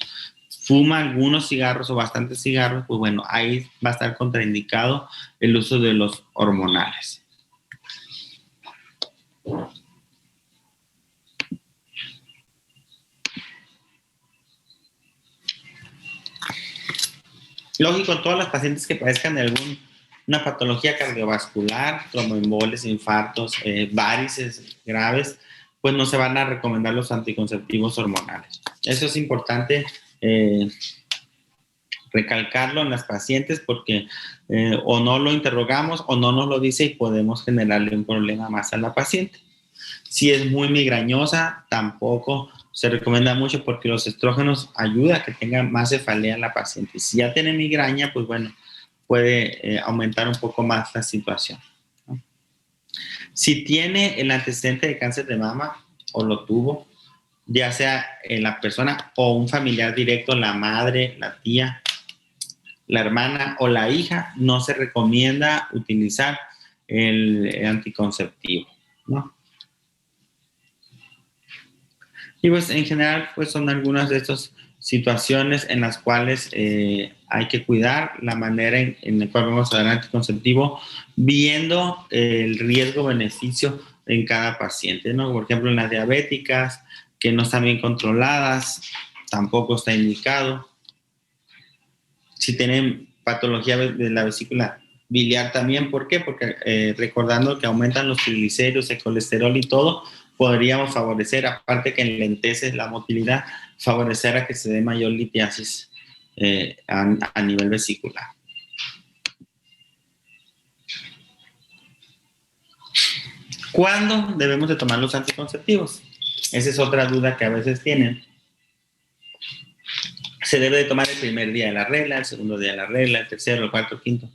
fuma algunos cigarros o bastantes cigarros, pues bueno, ahí va a estar contraindicado el uso de los hormonales. Lógico, todas las pacientes que padezcan de alguna patología cardiovascular, tromboemboles, infartos, varices graves, pues no se van a recomendar los anticonceptivos hormonales. Eso es importante recalcarlo en las pacientes porque o no lo interrogamos o no nos lo dice y podemos generarle un problema más a la paciente. Si es muy migrañosa, tampoco se recomienda mucho porque los estrógenos ayudan a que tenga más cefalea la paciente. Si ya tiene migraña, pues bueno, puede aumentar un poco más la situación, ¿no? Si tiene el antecedente de cáncer de mama o lo tuvo, ya sea la persona o un familiar directo, la madre, la tía, la hermana o la hija, no se recomienda utilizar el anticonceptivo, ¿no? Y pues en general pues son algunas de estas situaciones en las cuales hay que cuidar la manera en la cual vamos a dar anticonceptivo viendo el riesgo-beneficio en cada paciente, ¿no? Por ejemplo, en las diabéticas que no están bien controladas, tampoco está indicado. Si tienen patología de la vesícula biliar también, ¿por qué? Porque recordando que aumentan los triglicéridos, el colesterol y todo, podríamos favorecer, aparte que enlentece la motilidad, favorecer a que se dé mayor litiasis a nivel vesicular. ¿Cuándo debemos de tomar los anticonceptivos? Esa es otra duda que a veces tienen. Se debe de tomar el primer día de la regla, el segundo día de la regla, el tercero, el cuarto, el quinto.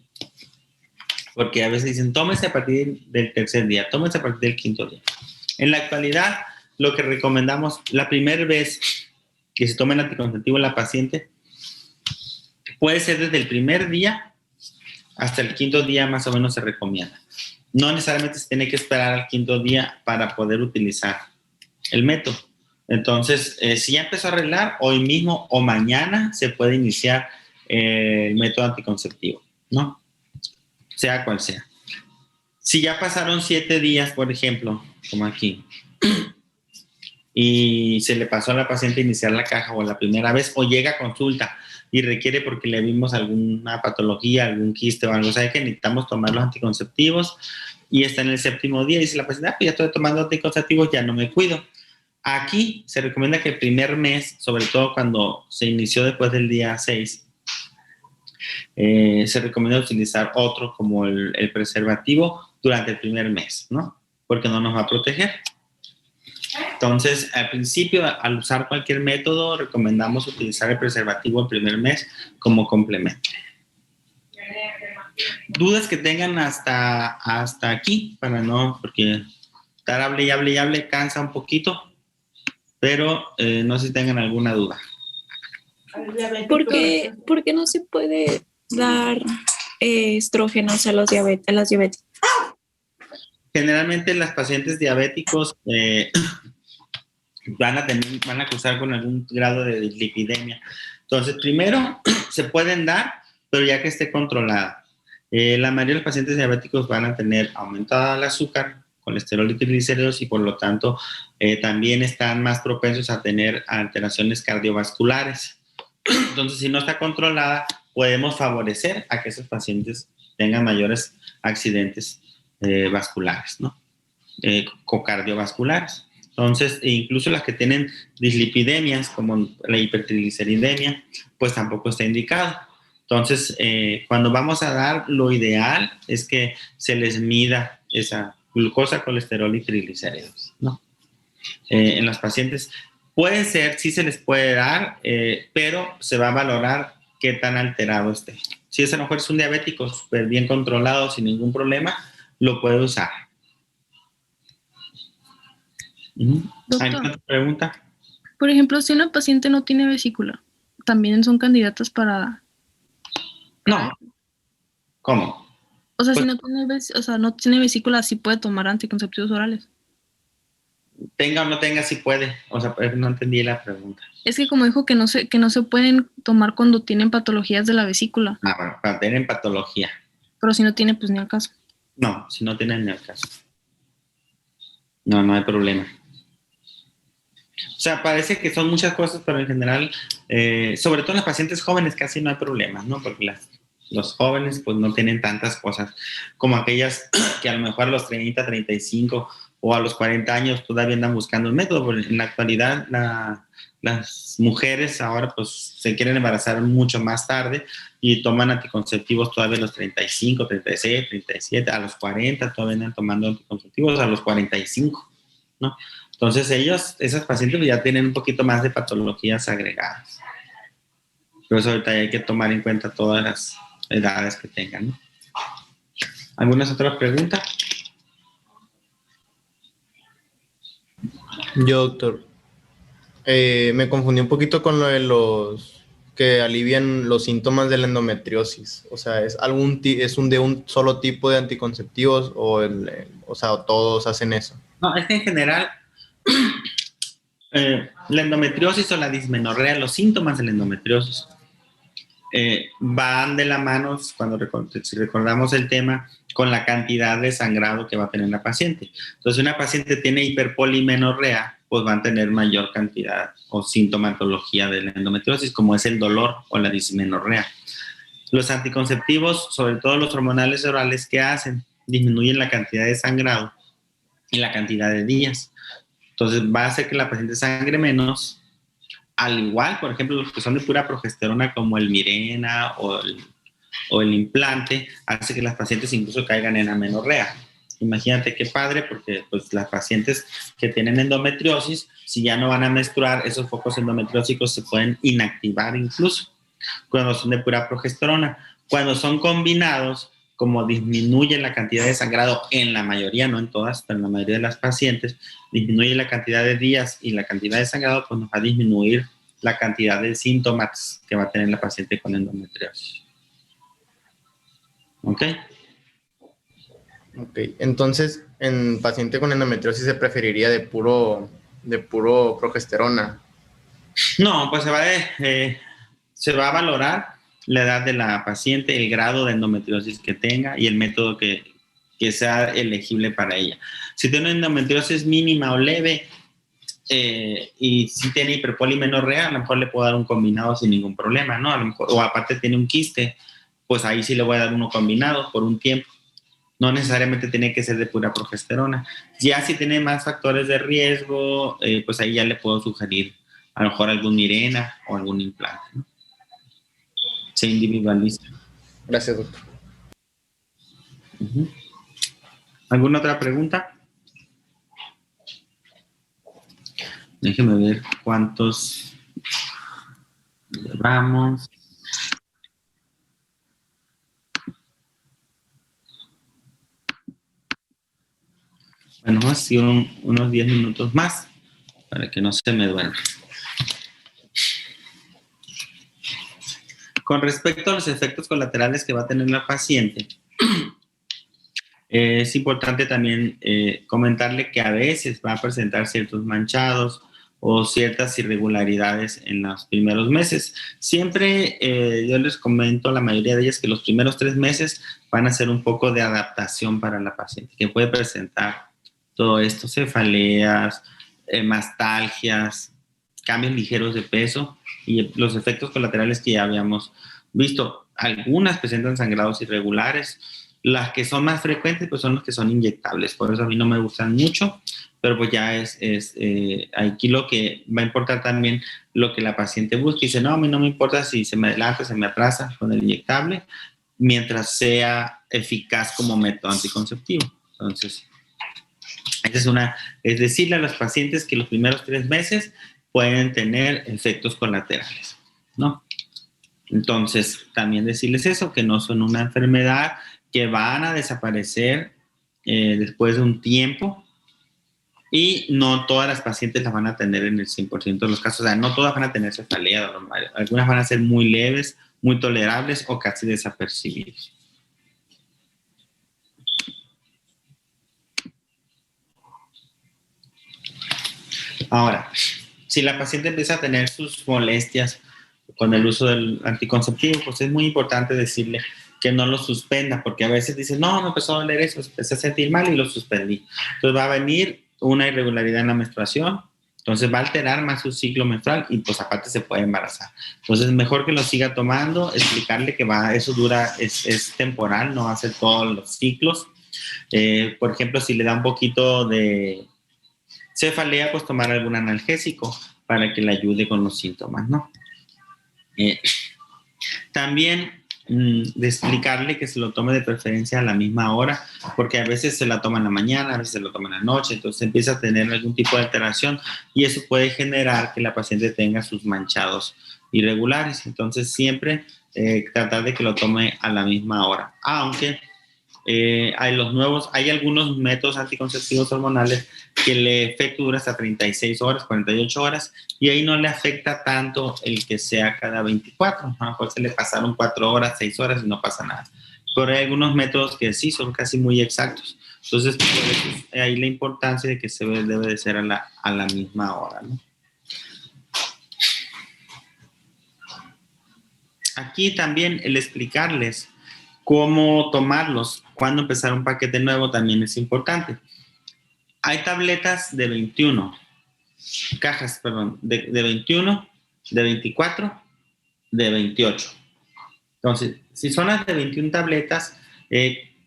Porque a veces dicen, tómese a partir del tercer día, tómese a partir del quinto día. En la actualidad, lo que recomendamos, la primera vez que se tome el anticonceptivo en la paciente, puede ser desde el primer día hasta el quinto día más o menos se recomienda. No necesariamente se tiene que esperar al quinto día para poder utilizar el método. Entonces, si ya empezó a arreglar, hoy mismo o mañana se puede iniciar el método anticonceptivo, ¿no? Sea cual sea. Si ya pasaron 7 días, por ejemplo, como aquí, y se le pasó a la paciente iniciar la caja o la primera vez, o llega a consulta y requiere porque le vimos alguna patología, algún quiste o algo, sabe que necesitamos tomar los anticonceptivos y está en el 7º día y dice la paciente, pues ya estoy tomando anticonceptivos, ya no me cuido. Aquí se recomienda que el primer mes, sobre todo cuando se inició después del día 6, se recomienda utilizar otro como el preservativo durante el primer mes, ¿no? Porque no nos va a proteger. Entonces, al principio, al usar cualquier método, recomendamos utilizar el preservativo el primer mes como complemento. Dudas que tengan hasta aquí, para no, porque estar hable y hable cansa un poquito, pero no sé si tengan alguna duda. ¿Por qué no se puede dar estrógenos a las diabéticas? Generalmente las pacientes diabéticos van a cursar con algún grado de dislipidemia. Entonces, primero se pueden dar, pero ya que esté controlada. La mayoría de los pacientes diabéticos van a tener aumentada el azúcar, colesterol y triglicéridos y por lo tanto también están más propensos a tener alteraciones cardiovasculares. Entonces, si no está controlada, podemos favorecer a que esos pacientes tengan mayores accidentes vasculares, ¿no? Cardiovasculares. Entonces, incluso las que tienen dislipidemias, como la hipertrigliceridemia, pues tampoco está indicado. Entonces, cuando vamos a dar, lo ideal es que se les mida esa glucosa, colesterol y triglicéridos, ¿no? En los pacientes Puede ser, sí se les puede dar, pero se va a valorar qué tan alterado esté. Si a lo mejor es un diabético súper bien controlado, sin ningún problema, lo puede usar. ¿Hay otra pregunta? Por ejemplo, si una paciente no tiene vesícula, ¿también son candidatas para...? No. ¿Cómo? O sea, Pues, si no tiene vesícula, sí puede tomar anticonceptivos orales. tenga o no tenga, sí puede. O sea, no entendí la pregunta. Es que como dijo que no se pueden tomar cuando tienen patologías de la vesícula. Bueno, para tener patología. Pero si no tiene, pues ni al caso. No, si no tienen ni el caso. No hay problema. O sea, parece que son muchas cosas, pero en general, sobre todo en las pacientes jóvenes casi no hay problema, ¿no? Porque los jóvenes pues no tienen tantas cosas como aquellas que a lo mejor a los 30, 35 o a los 40 años todavía andan buscando un método, porque en la actualidad las mujeres ahora pues se quieren embarazar mucho más tarde y toman anticonceptivos todavía a los 35, 36, 37, a los 40 todavía andan tomando anticonceptivos, a los 45, ¿no? Entonces esas pacientes ya tienen un poquito más de patologías agregadas. Por eso ahorita hay que tomar en cuenta todas las edades que tengan, ¿no? ¿Algunas otras preguntas? Yo, doctor, me confundí un poquito con lo de los que alivian los síntomas de la endometriosis. O sea, ¿es de un solo tipo de anticonceptivos o sea, todos hacen eso? No, es que en general la endometriosis o la dismenorrea, los síntomas de la endometriosis van de la mano, si recordamos el tema, con la cantidad de sangrado que va a tener la paciente. Entonces, si una paciente tiene hiperpolimenorrea, pues van a tener mayor cantidad o sintomatología de la endometriosis, como es el dolor o la dismenorrea. Los anticonceptivos, sobre todo los hormonales orales, ¿qué hacen? Disminuyen la cantidad de sangrado y la cantidad de días. Entonces, va a hacer que la paciente sangre menos. Al igual, por ejemplo, los que son de pura progesterona, como el Mirena o el implante, hace que las pacientes incluso caigan en amenorrea. Imagínate qué padre, porque pues, las pacientes que tienen endometriosis, si ya no van a menstruar, esos focos endometriósicos se pueden inactivar incluso cuando son de pura progesterona. Cuando son combinados, como disminuye la cantidad de sangrado en la mayoría, no en todas, pero en la mayoría de las pacientes, disminuye la cantidad de días y la cantidad de sangrado, pues nos va a disminuir la cantidad de síntomas que va a tener la paciente con endometriosis. ¿Ok? Ok, entonces en paciente con endometriosis se preferiría de puro progesterona. No, pues se va a valorar la edad de la paciente, el grado de endometriosis que tenga y el método que sea elegible para ella. Si tiene endometriosis mínima o leve y si tiene hiperpolimenorrea, a lo mejor le puedo dar un combinado sin ningún problema, ¿no? A lo mejor, o aparte tiene un quiste, pues ahí sí le voy a dar uno combinado por un tiempo. No necesariamente tiene que ser de pura progesterona. Ya si tiene más factores de riesgo, pues ahí ya le puedo sugerir a lo mejor algún Mirena o algún implante, ¿no? Se individualiza. Gracias, doctor. ¿Alguna otra pregunta? Déjeme ver cuántos llevamos. Bueno, así unos 10 minutos más para que no se me duerma. Con respecto a los efectos colaterales que va a tener la paciente, es importante también comentarle que a veces va a presentar ciertos manchados o ciertas irregularidades en los primeros meses. Siempre yo les comento, la mayoría de ellas, que los primeros 3 meses van a ser un poco de adaptación para la paciente, que puede presentar todo esto, cefaleas, mastalgias, cambios ligeros de peso y los efectos colaterales que ya habíamos visto. Algunas presentan sangrados irregulares. Las que son más frecuentes pues son los que son inyectables, por eso a mí no me gustan mucho, pero pues ya aquí lo que va a importar también lo que la paciente busque. Dice, no, a mí no me importa si se me adelanta, se me atrasa con el inyectable, mientras sea eficaz como método anticonceptivo. Entonces, es decirle a los pacientes que los primeros 3 meses pueden tener efectos colaterales, ¿no? Entonces, también decirles eso, que no son una enfermedad que van a desaparecer después de un tiempo, y no todas las pacientes las van a tener en el 100% de los casos. O sea, no todas van a tener cefalea normal. Algunas van a ser muy leves, muy tolerables o casi desapercibidos. Ahora, si la paciente empieza a tener sus molestias con el uso del anticonceptivo, pues es muy importante decirle que no lo suspenda, porque a veces dice, no, me empezó a doler eso, empecé a sentir mal y lo suspendí. Entonces va a venir una irregularidad en la menstruación, entonces va a alterar más su ciclo menstrual y pues aparte se puede embarazar. Entonces mejor que lo siga tomando, explicarle que eso dura, es temporal, no va a ser todos los ciclos. Por ejemplo, si le da un poquito de cefalea, pues tomar algún analgésico para que le ayude con los síntomas, ¿no? También de explicarle que se lo tome de preferencia a la misma hora, porque a veces se la toma en la mañana, a veces se lo toma en la noche, entonces empieza a tener algún tipo de alteración y eso puede generar que la paciente tenga sus manchados irregulares. Entonces siempre tratar de que lo tome a la misma hora, aunque hay algunos métodos anticonceptivos hormonales que el efecto dura hasta 36 horas, 48 horas, y ahí no le afecta tanto el que sea cada 24. A lo mejor se le pasaron 4 horas, 6 horas y no pasa nada. Pero hay algunos métodos que sí son casi muy exactos. Entonces, por eso ahí la importancia de que debe de ser a la misma hora, ¿no? Aquí también el explicarles cómo tomarlos, cuándo empezar un paquete nuevo también es importante. Hay tabletas de 21, cajas, perdón, de 21, de 24, de 28. Entonces, si son las de 21 tabletas,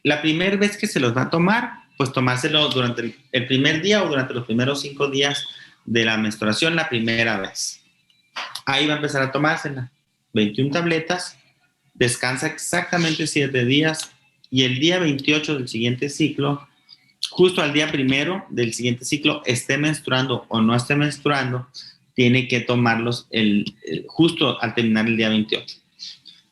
la primera vez que se los va a tomar, pues tomárselo durante el primer día o durante los primeros 5 días de la menstruación, la primera vez. Ahí va a empezar a tomársela. 21 tabletas, descansa exactamente 7 días y el día 28 del siguiente ciclo, justo al día primero del siguiente ciclo, esté menstruando o no esté menstruando, tiene que tomarlos justo al terminar el día 28.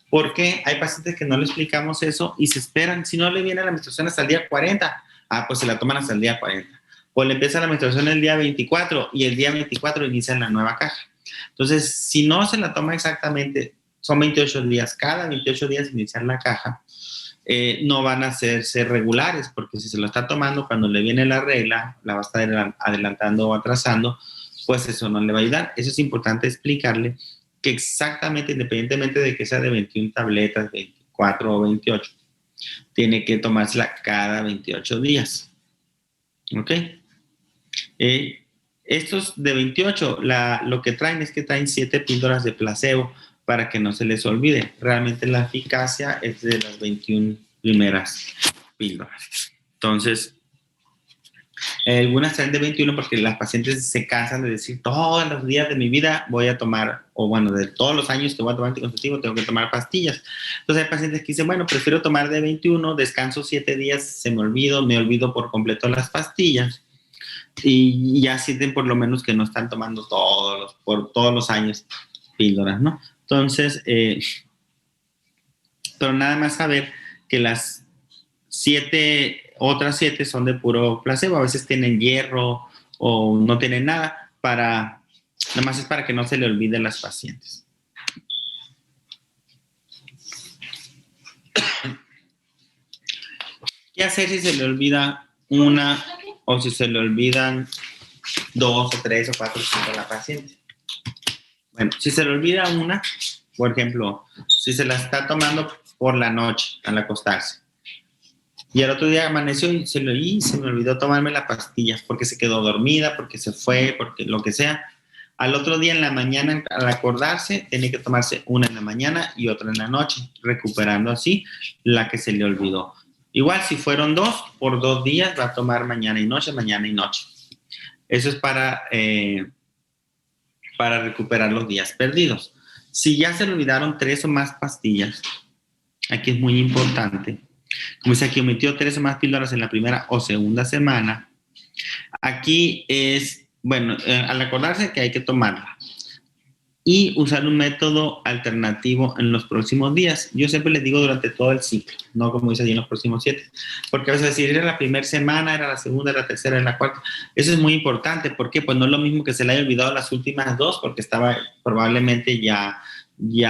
Porque hay pacientes que no le explicamos eso y se esperan, si no le viene la menstruación hasta el día 40, pues se la toman hasta el día 40. O le empieza la menstruación el día 24 y el día 24 inician la nueva caja. Entonces, si no se la toma exactamente, son 28 días, cada 28 días iniciar la caja, no van a ser regulares, porque si se lo está tomando cuando le viene la regla, la va a estar adelantando o atrasando, pues eso no le va a ayudar. Eso es importante explicarle, que exactamente, independientemente de que sea de 21 tabletas, 24 o 28, tiene que tomársela cada 28 días. ¿Ok? Estos de 28, lo que traen es que traen 7 píldoras de placebo para que no se les olvide. Realmente la eficacia es de las 21 primeras píldoras. Entonces, algunas traen de 21 porque las pacientes se cansan de decir todos los días de mi vida voy a tomar, o bueno, de todos los años que voy a tomar anticonceptivo tengo que tomar pastillas. Entonces hay pacientes que dicen, bueno, prefiero tomar de 21, descanso 7 días, me olvido por completo las pastillas y ya sienten por lo menos que no están tomando por todos los años píldoras, ¿no? Entonces, pero nada más saber que las otras 7 son de puro placebo, a veces tienen hierro o no tienen nada, nada más es para que no se le olvide a las pacientes. ¿Qué hacer si se le olvida una o si se le olvidan 2 o 3 o 4 o 5 a la paciente? Bueno, si se le olvida una, por ejemplo, si se la está tomando por la noche al acostarse y al otro día amaneció y se me olvidó tomarme la pastilla porque se quedó dormida, porque se fue, porque lo que sea, al otro día en la mañana al acordarse tiene que tomarse una en la mañana y otra en la noche, recuperando así la que se le olvidó. Igual si fueron 2, por 2 días va a tomar mañana y noche. Eso es para recuperar los días perdidos. Si ya se le olvidaron 3 o más pastillas, aquí es muy importante, como dice aquí, omitió 3 o más píldoras en la primera o segunda semana, aquí es bueno, al acordarse que hay que tomarla y usar un método alternativo en los próximos días. Yo siempre les digo durante todo el ciclo, no como dice allí en los próximos 7, porque a veces decir, era la primera semana, era la segunda, era la tercera, era la cuarta. Eso es muy importante, porque pues no es lo mismo que se le haya olvidado las últimas 2, porque estaba probablemente ya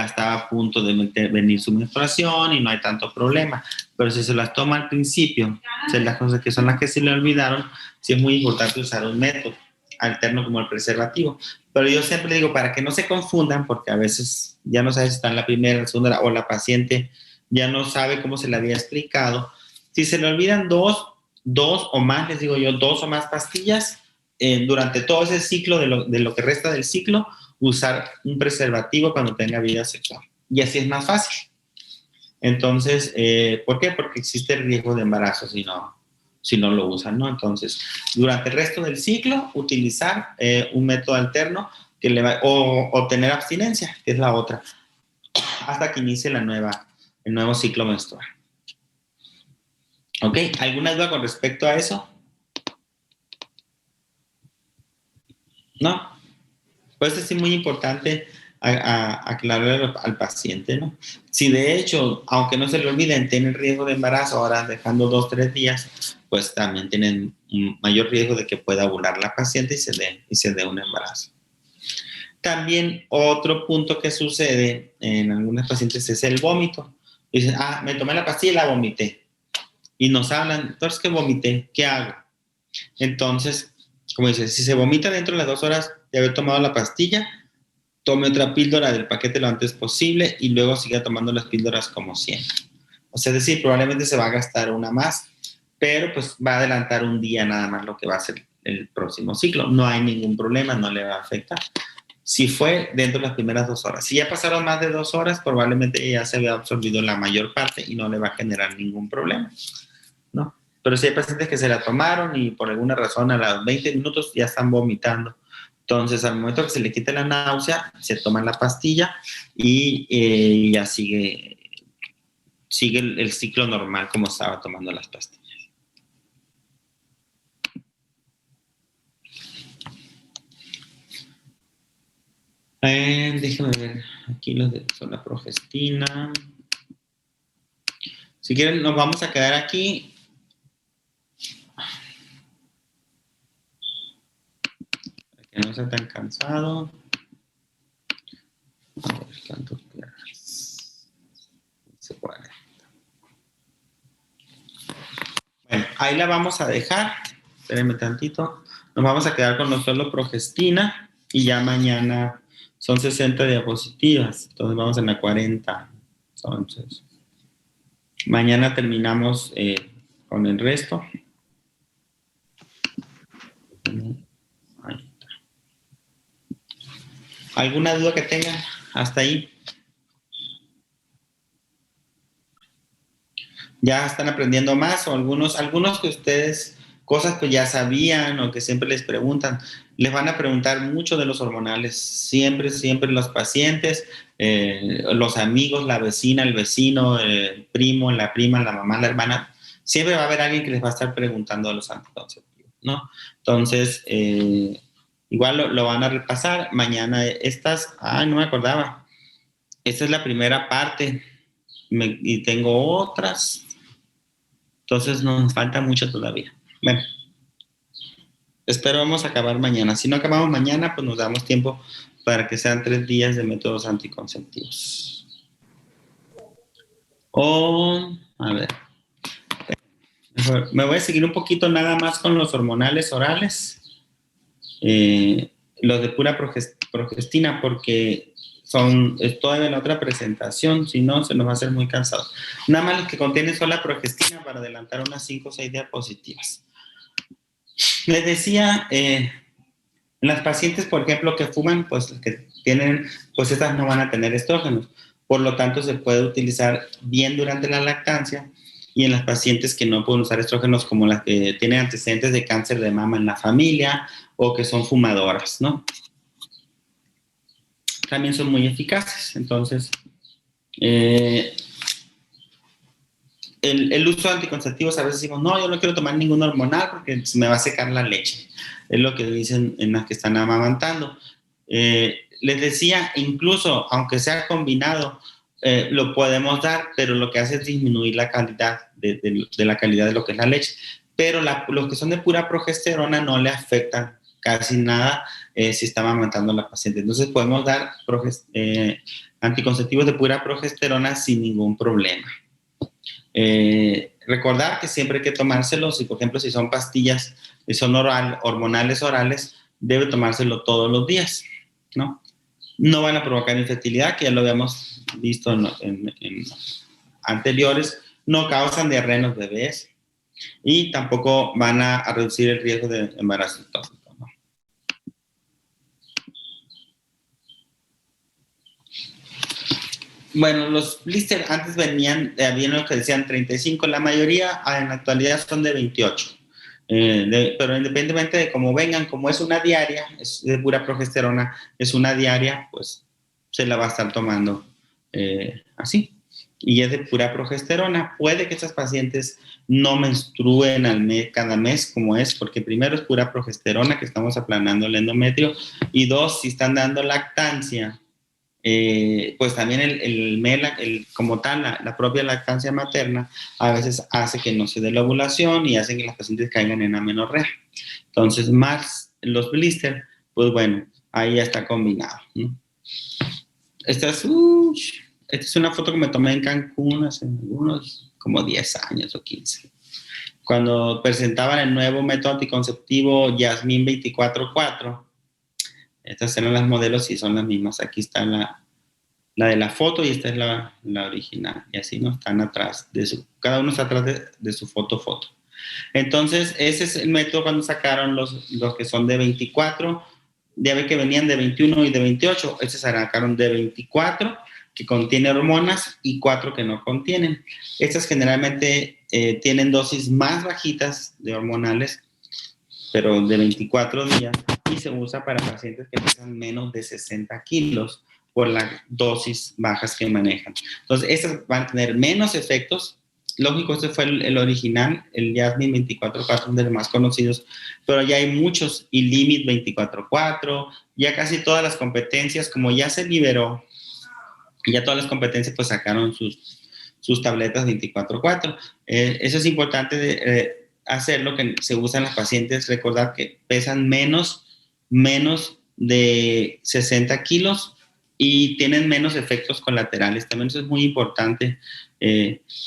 estaba a punto de venir su menstruación y no hay tanto problema. Pero si se las toma al principio, son las cosas que son las que se le olvidaron, sí es muy importante usar un método alterno como el preservativo. Pero yo siempre digo, para que no se confundan, porque a veces ya no sabes si está en la primera, la segunda, o la paciente ya no sabe cómo se le había explicado. Si se le olvidan dos o más, les digo yo, 2 o más pastillas, durante todo ese ciclo, de lo que resta del ciclo, usar un preservativo cuando tenga vida sexual. Y así es más fácil. Entonces, ¿por qué? Porque existe el riesgo de embarazo si no lo usan, ¿no? Entonces, durante el resto del ciclo, utilizar un método alterno que o tener abstinencia, que es la otra, hasta que inicie el nuevo ciclo menstrual. ¿Ok? ¿Alguna duda con respecto a eso? ¿No? Pues es muy importante aclarar al paciente, ¿no? Si de hecho, aunque no se le olviden, tienen riesgo de embarazo, ahora dejando 2 o 3 días, pues también tienen un mayor riesgo de que pueda ovular la paciente y se dé un embarazo. También otro punto que sucede en algunas pacientes es el vómito. Dicen, me tomé la pastilla y la vomité. Y nos hablan, entonces que vomité, ¿qué hago? Entonces, como dice, si se vomita dentro de las 2 horas de haber tomado la pastilla, tome otra píldora del paquete lo antes posible y luego siga tomando las píldoras como siempre. O sea, es decir, probablemente se va a gastar una más, pero pues va a adelantar un día nada más lo que va a ser el próximo ciclo. No hay ningún problema, no le va a afectar. Si fue dentro de las primeras 2 horas. Si ya pasaron más de 2 horas, probablemente ya se había absorbido la mayor parte y no le va a generar ningún problema, ¿no? Pero si hay pacientes que se la tomaron y por alguna razón a los 20 minutos ya están vomitando. Entonces, al momento que se le quite la náusea, se toma la pastilla y ya sigue el ciclo normal como estaba tomando las pastillas. Déjame ver aquí los de la progestina. Si quieren, nos vamos a quedar aquí. Para que no sea tan cansado. A ver, ¿cuántos quedas? 40. Bueno, ahí la vamos a dejar. Espérenme tantito. Nos vamos a quedar con solo progestina y ya mañana son 60 diapositivas. Entonces vamos en la 40. Entonces, mañana terminamos con el resto. Ahí está. ¿Alguna duda que tengan hasta ahí? ¿Ya están aprendiendo más o algunos que ustedes, cosas que ya sabían o que siempre les preguntan, les van a preguntar mucho de los hormonales? Siempre los pacientes, los amigos, la vecina, el vecino, el primo, la prima, la mamá, la hermana, siempre va a haber alguien que les va a estar preguntando de los anticonceptivos, ¿no? Entonces, igual lo van a repasar. Mañana no me acordaba. Esta es la primera parte y tengo otras. Entonces nos falta mucho todavía. Bueno, espero vamos a acabar mañana. Si no acabamos mañana, pues nos damos tiempo para que sean 3 días de métodos anticonceptivos. A ver. Me voy a seguir un poquito nada más con los hormonales orales. Los de pura progestina, porque es todavía la otra presentación, si no, se nos va a hacer muy cansado. Nada más los que contienen sola progestina para adelantar unas 5 o 6 diapositivas. Les decía, en las pacientes, por ejemplo, que fuman, pues que tienen, pues estas no van a tener estrógenos. Por lo tanto, se puede utilizar bien durante la lactancia. Y en las pacientes que no pueden usar estrógenos, como las que tienen antecedentes de cáncer de mama en la familia o que son fumadoras, ¿no? También son muy eficaces. Entonces, el uso de anticonceptivos, a veces decimos, no, yo no quiero tomar ningún hormonal porque se me va a secar la leche. Es lo que dicen en las que están amamantando. Les decía, incluso aunque sea combinado, lo podemos dar, pero lo que hace es disminuir la calidad de la calidad de lo que es la leche. Pero los que son de pura progesterona no le afectan casi nada si está amamantando la paciente. Entonces podemos dar anticonceptivos de pura progesterona sin ningún problema. Recordar que siempre hay que tomárselos, y por ejemplo si son pastillas que son hormonales orales, debe tomárselo todos los días, ¿no? No van a provocar infertilidad, que ya lo habíamos visto en anteriores, no causan diarrea en los bebés y tampoco van a reducir el riesgo de embarazo ectópico, ¿no? Bueno, los blister antes había lo que decían 35, la mayoría en la actualidad son de 28. Pero independientemente de cómo vengan, como es una diaria, es de pura progesterona, es una diaria, pues se la va a estar tomando así. Y es de pura progesterona. Puede que estas pacientes no menstruen cada mes como es, porque primero es pura progesterona, que estamos aplanando el endometrio, y dos, si están dando lactancia, pues también como tal, la propia lactancia materna a veces hace que no se dé la ovulación y hace que las pacientes caigan en amenorrea. Entonces, más los blister, pues bueno, ahí ya está combinado, ¿no? Esta es una foto que me tomé en Cancún hace unos como 10 años o 15. Cuando presentaban el nuevo método anticonceptivo Yasmin 24/4, estas eran las modelos y son las mismas. Aquí está la de la foto y esta es la original. Y así no están atrás cada uno está atrás de su foto. Entonces, ese es el método cuando sacaron los que son de 24. Ya ve que venían de 21 y de 28. Estos sacaron de 24, que contiene hormonas, y 4 que no contienen. Estas generalmente tienen dosis más bajitas de hormonales, pero de 24 días, y se usa para pacientes que pesan menos de 60 kilos por las dosis bajas que manejan. Entonces, estas van a tener menos efectos. Lógico, este fue el original, el Yasmin 24/4, de los más conocidos, pero ya hay muchos, y Limit 24/4, ya casi todas las competencias, como ya se liberó, ya todas las competencias pues sacaron sus tabletas 24/4. Eso es importante hacerlo, que se usan las pacientes, recordar que pesan menos de 60 kilos y tienen menos efectos colaterales. También eso es muy importante,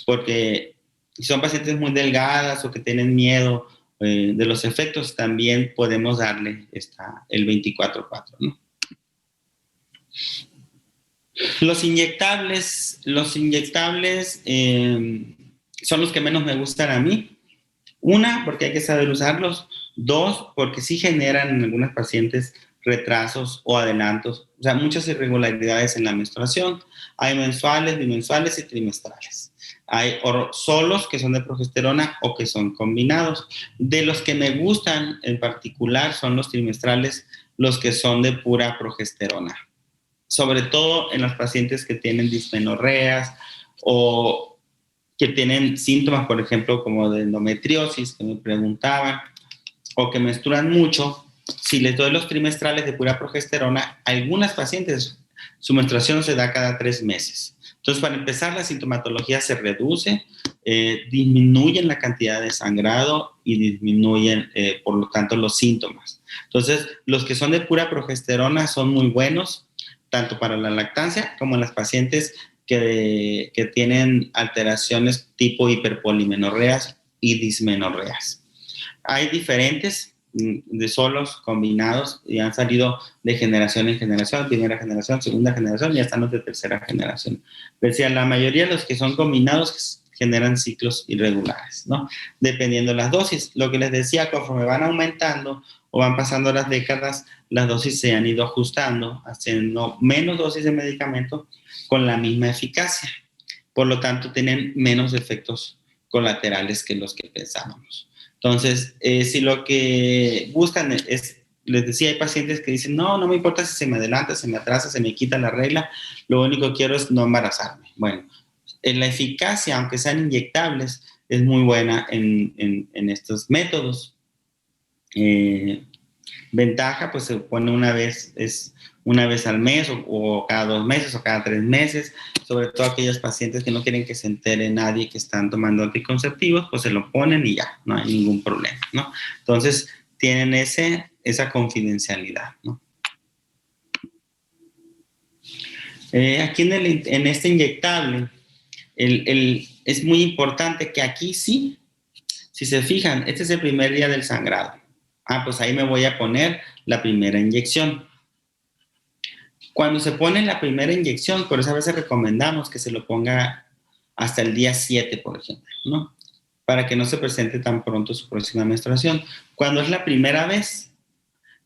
porque si son pacientes muy delgadas o que tienen miedo de los efectos, también podemos darle el 24/4, ¿no? Los inyectables son los que menos me gustan a mí. Una, porque hay que saber usarlos. Dos, porque sí generan en algunas pacientes retrasos o adelantos, o sea, muchas irregularidades en la menstruación. Hay mensuales, bimensuales y trimestrales. Hay solos que son de progesterona o que son combinados. De los que me gustan en particular son los trimestrales, los que son de pura progesterona. Sobre todo en las pacientes que tienen dismenorreas o que tienen síntomas, por ejemplo, como de endometriosis, que me preguntaban, o que menstruan mucho. Si les doy los trimestrales de pura progesterona, algunas pacientes su menstruación se da cada 3 meses. Entonces, para empezar, la sintomatología se reduce, disminuyen la cantidad de sangrado y disminuyen, por lo tanto, los síntomas. Entonces, los que son de pura progesterona son muy buenos, tanto para la lactancia como en las pacientes que tienen alteraciones tipo hiperpolimenorreas y dismenorreas. Hay diferentes de solos combinados y han salido de generación en generación, primera generación, segunda generación, y ya están los de tercera generación. Decía, la mayoría de los que son combinados generan ciclos irregulares, ¿no? Dependiendo de las dosis. Lo que les decía, conforme van aumentando o van pasando las décadas, las dosis se han ido ajustando, haciendo menos dosis de medicamento con la misma eficacia. Por lo tanto, tienen menos efectos colaterales que los que pensábamos. Entonces, si lo que buscan es, les decía, hay pacientes que dicen, no me importa si se me adelanta, se me atrasa, se me quita la regla, lo único que quiero es no embarazarme. Bueno, la eficacia, aunque sean inyectables, es muy buena en estos métodos. Ventaja, pues se pone una vez al mes o cada 2 meses o cada 3 meses, sobre todo aquellos pacientes que no quieren que se entere nadie que están tomando anticonceptivos, pues se lo ponen y ya, no hay ningún problema, ¿no? Entonces, tienen esa confidencialidad, ¿no? Aquí en este inyectable, es muy importante que aquí sí, si se fijan, este es el primer día del sangrado. Pues ahí me voy a poner la primera inyección. Cuando se pone la primera inyección, por eso a veces recomendamos que se lo ponga hasta el día 7, por ejemplo, ¿no? Para que no se presente tan pronto su próxima menstruación. Cuando es la primera vez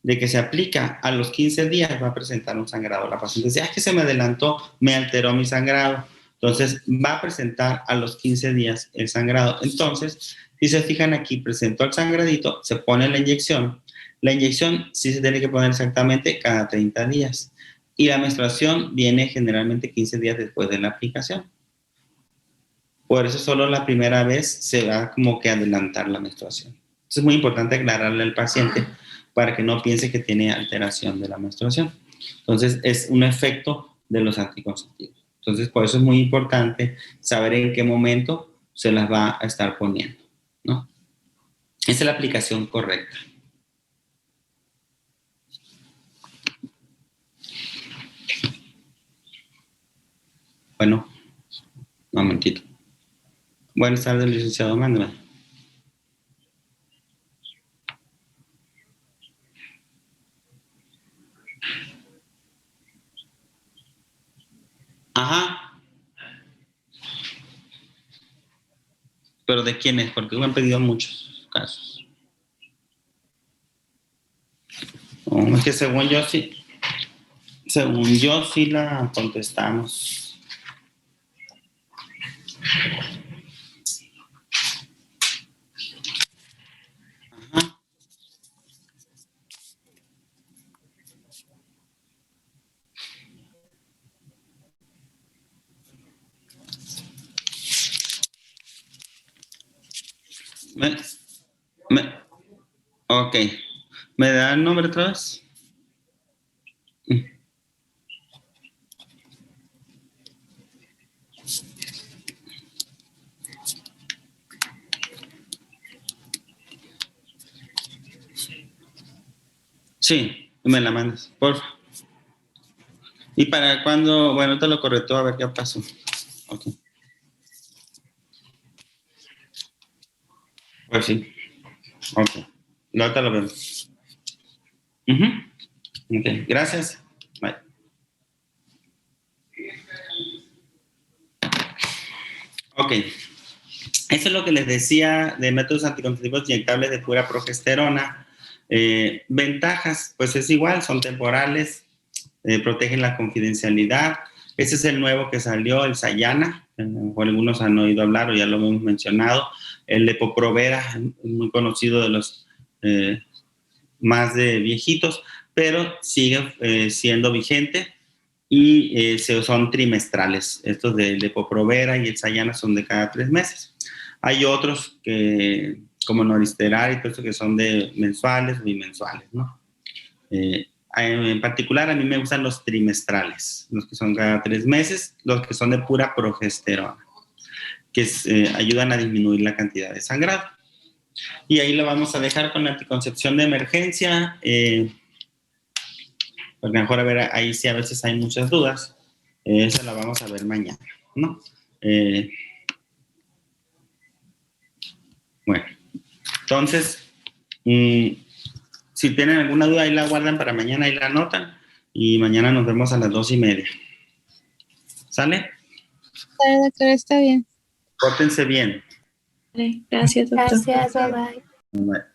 de que se aplica, a los 15 días va a presentar un sangrado. La paciente dice, que se me adelantó, me alteró mi sangrado. Entonces, va a presentar a los 15 días el sangrado. Entonces, si se fijan aquí, presentó el sangradito, se pone la inyección. La inyección sí se tiene que poner exactamente cada 30 días. Y la menstruación viene generalmente 15 días después de la aplicación. Por eso solo la primera vez se va como que adelantar la menstruación. Entonces es muy importante aclararle al paciente para que no piense que tiene alteración de la menstruación. Entonces es un efecto de los anticonceptivos. Entonces por eso es muy importante saber en qué momento se las va a estar poniendo, ¿no? Esa es la aplicación correcta. Bueno, un momentito. Buenas tardes, licenciado, mándeme. Ajá. ¿Pero de quién es? Porque me han pedido muchos casos. Es que según yo sí la contestamos. Ajá. Ok. ¿Me da el nombre otra vez? Sí, me la mandas, por favor. ¿Y para cuándo? Bueno, te lo correcto, a ver qué pasó. Ok. Pues sí. Ok. Ahorita lo vemos. Ok, gracias. Bye. Ok. Eso es lo que les decía de métodos anticonceptivos inyectables de pura progesterona. Ventajas, pues es igual, son temporales, protegen la confidencialidad. Ese es el nuevo que salió, el Sayana, a lo mejor algunos han oído hablar o ya lo hemos mencionado. El Depo-Provera, muy conocido de los más de viejitos, pero sigue siendo vigente y son trimestrales. Estos del Depo-Provera y el Sayana son de cada 3 meses. Hay otros que, como Noristerar y todo eso, que son de mensuales o bimensuales, ¿no? En particular, a mí me gustan los trimestrales, los que son cada 3 meses, los que son de pura progesterona, que ayudan a disminuir la cantidad de sangrado. Y ahí lo vamos a dejar con la anticoncepción de emergencia, porque mejor a ver, ahí sí a veces hay muchas dudas. Esa la vamos a ver mañana, ¿no? Bueno, entonces, si tienen alguna duda, ahí la guardan para mañana, ahí la anotan. Y mañana nos vemos a las 2:30. ¿Sale? Sí, doctor, está bien. Pórtense bien. Gracias, doctor. Gracias, bye bye. Bye.